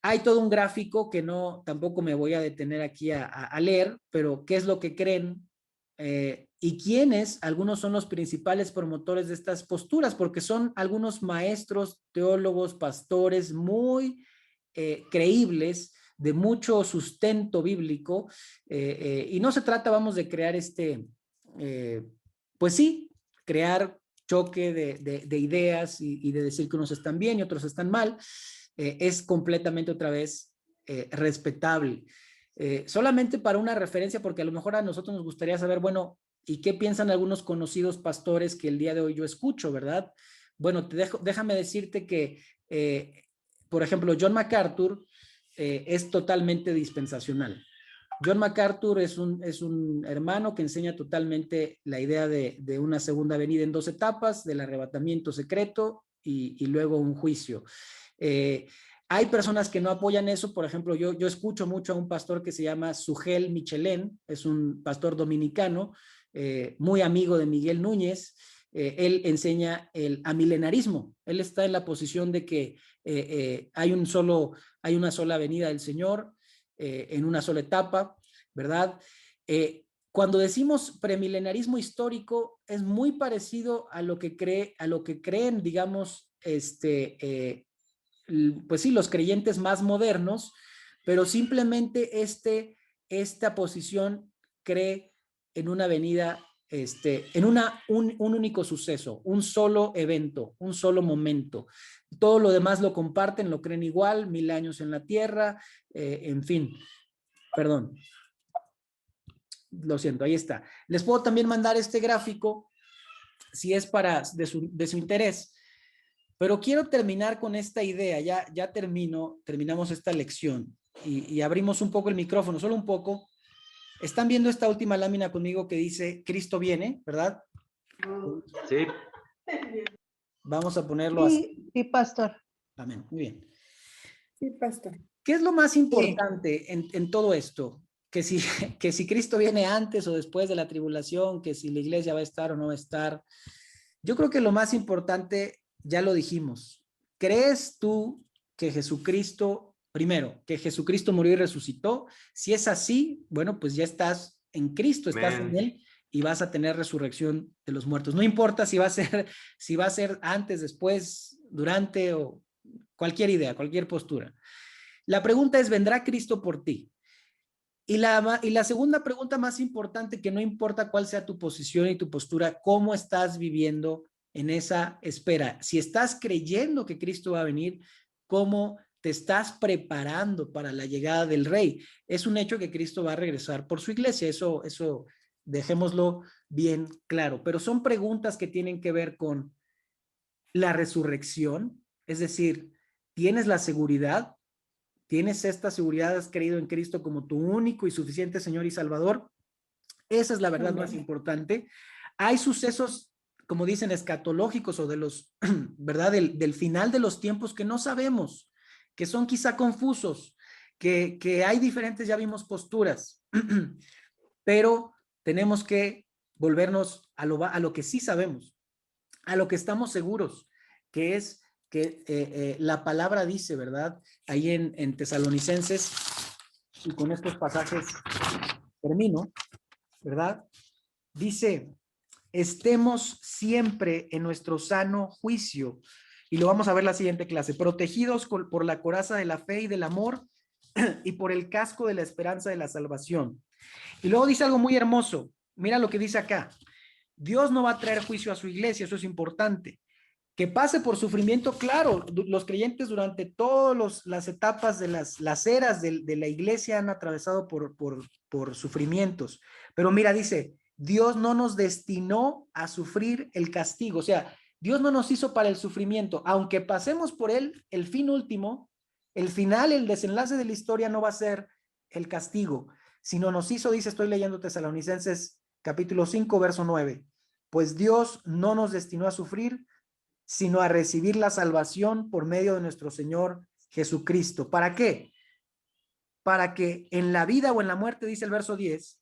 hay todo un gráfico que tampoco me voy a detener aquí a leer, pero qué es lo que creen y quiénes, algunos son los principales promotores de estas posturas, porque son algunos maestros, teólogos, pastores muy creíbles, de mucho sustento bíblico, y no se trata, vamos, de crear pues sí, crear choque de ideas y de decir que unos están bien y otros están mal. Es completamente, otra vez, respetable. Solamente para una referencia, porque a lo mejor a nosotros nos gustaría saber, bueno, ¿y qué piensan algunos conocidos pastores que el día de hoy yo escucho, verdad? Bueno, déjame decirte que, por ejemplo, John MacArthur es totalmente dispensacional. John MacArthur es un hermano que enseña totalmente la idea de una segunda venida en 2 etapas, del arrebatamiento secreto y luego un juicio. Hay personas que no apoyan eso. Por ejemplo, yo escucho mucho a un pastor que se llama Sugel Michelén, es un pastor dominicano, muy amigo de Miguel Núñez. Él enseña el amilenarismo. Él está en la posición de que hay una sola venida del Señor en una sola etapa, ¿verdad? Cuando decimos premilenarismo histórico, es muy parecido a lo que creen, digamos, pues sí, los creyentes más modernos, pero simplemente esta posición cree en una venida, en un único suceso, un solo evento, un solo momento. Todo lo demás lo comparten, lo creen igual, 1000 años en la tierra, en fin, perdón. Lo siento, ahí está. Les puedo también mandar este gráfico si es de su interés. Pero quiero terminar con esta idea, ya terminamos esta lección y abrimos un poco el micrófono, solo un poco. Están viendo esta última lámina conmigo que dice Cristo viene, ¿verdad? Sí. Vamos a ponerlo así. Sí, pastor. Amén, muy bien. Sí, pastor. ¿Qué es lo más importante en todo esto? Que si Cristo viene antes o después de la tribulación, que si la iglesia va a estar o no va a estar. Yo creo que lo más importante, ya lo dijimos, ¿crees tú que Jesucristo, primero, que Jesucristo murió y resucitó? Si es así, bueno, pues ya estás en Cristo, estás en Él y vas a tener resurrección de los muertos. No importa si va a ser antes, después, durante o cualquier idea, cualquier postura. La pregunta es, ¿vendrá Cristo por ti? Y la segunda pregunta más importante, que no importa cuál sea tu posición y tu postura, ¿cómo estás viviendo en esa espera? Si estás creyendo que Cristo va a venir, ¿cómo te estás preparando para la llegada del Rey? Es un hecho que Cristo va a regresar por su iglesia, eso dejémoslo bien claro, pero son preguntas que tienen que ver con la resurrección, es decir, ¿tienes la seguridad? ¿Tienes esta seguridad? ¿Has creído en Cristo como tu único y suficiente Señor y Salvador? Esa es la verdad más importante. Hay sucesos, como dicen, escatológicos o de los, ¿verdad? Del final de los tiempos que no sabemos, que son quizá confusos, que hay diferentes, ya vimos, posturas, pero tenemos que volvernos a lo que sí sabemos, a lo que estamos seguros, que es que la palabra dice, ¿verdad? Ahí en Tesalonicenses, y con estos pasajes termino, ¿verdad? Dice, estemos siempre en nuestro sano juicio, y lo vamos a ver la siguiente clase, protegidos por la coraza de la fe y del amor, y por el casco de la esperanza de la salvación. Y luego dice algo muy hermoso, mira lo que dice acá, Dios no va a traer juicio a su iglesia, eso es importante. Que pase por sufrimiento, claro, los creyentes durante todas las etapas de las eras de la iglesia han atravesado por sufrimientos. Pero mira, dice, Dios no nos destinó a sufrir el castigo, o sea, Dios no nos hizo para el sufrimiento, aunque pasemos por él, el fin último, el final, el desenlace de la historia no va a ser el castigo, sino nos hizo, dice, estoy leyendo Tesalonicenses capítulo 5, verso 9, pues Dios no nos destinó a sufrir, sino a recibir la salvación por medio de nuestro Señor Jesucristo. ¿Para qué? Para que en la vida o en la muerte, dice el verso 10,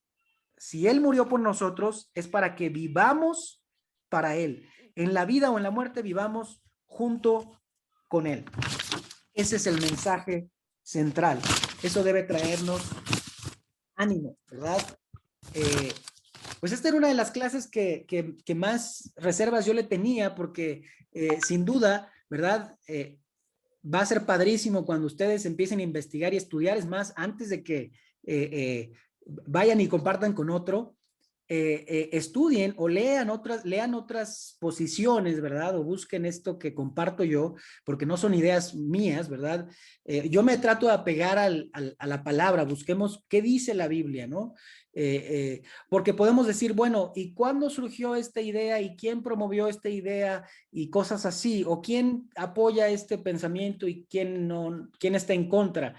si Él murió por nosotros, es para que vivamos para Él. En la vida o en la muerte vivamos junto con Él. Ese es el mensaje central. Eso debe traernos ánimo, ¿verdad? Pues esta era una de las clases que más reservas yo le tenía, porque sin duda, ¿verdad? Va a ser padrísimo cuando ustedes empiecen a investigar y estudiar, es más, antes de que vayan y compartan con otro, estudien o lean otras posiciones, ¿verdad? O busquen esto que comparto yo, porque no son ideas mías, ¿verdad? Yo me trato de apegar a la palabra, busquemos qué dice la Biblia, ¿no? Porque podemos decir, bueno, ¿y cuándo surgió esta idea? ¿Y quién promovió esta idea? Y cosas así, o quién apoya este pensamiento y quién no, quién está en contra.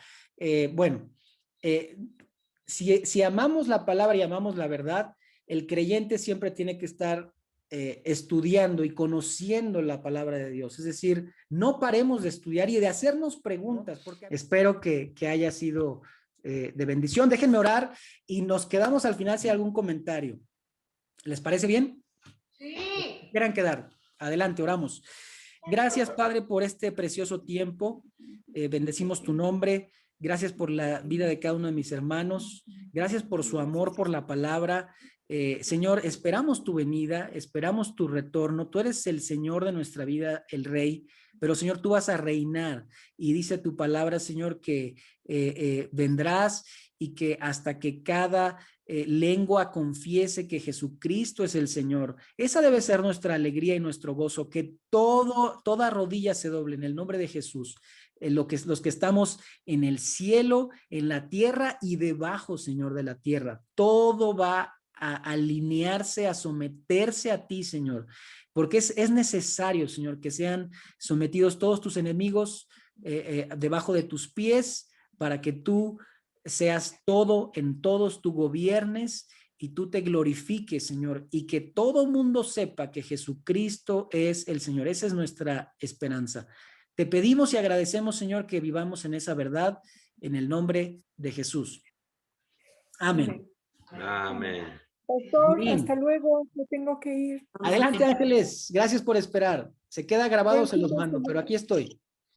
Si amamos la palabra y amamos la verdad, el creyente siempre tiene que estar estudiando y conociendo la palabra de Dios. Es decir, no paremos de estudiar y de hacernos preguntas. Porque espero que haya sido de bendición. Déjenme orar y nos quedamos al final si hay algún comentario. ¿Les parece bien? Sí. Quieran quedar. Adelante, oramos. Gracias, Padre, por este precioso tiempo. Bendecimos tu nombre. Gracias por la vida de cada uno de mis hermanos. Gracias por su amor por la palabra. Señor, esperamos tu venida, esperamos tu retorno. Tú eres el Señor de nuestra vida, el Rey, pero Señor, tú vas a reinar. Y dice tu palabra, Señor, que vendrás y que hasta que cada lengua confiese que Jesucristo es el Señor. Esa debe ser nuestra alegría y nuestro gozo, que toda rodilla se doble en el nombre de Jesús. Los que estamos en el cielo, en la tierra y debajo, Señor, de la tierra. Todo va a alinearse, a someterse a ti, Señor, porque es necesario, Señor, que sean sometidos todos tus enemigos debajo de tus pies, para que tú seas todo en todos, tú gobiernes y tú te glorifiques, Señor, y que todo mundo sepa que Jesucristo es el Señor. Esa es nuestra esperanza. Te pedimos y agradecemos, Señor, que vivamos en esa verdad, en el nombre de Jesús. Amén. Amén. Pastor, Bien. hasta luego, me tengo que ir. Adelante, Ángeles. Gracias por esperar. Se queda grabado, se los mando, pero aquí estoy.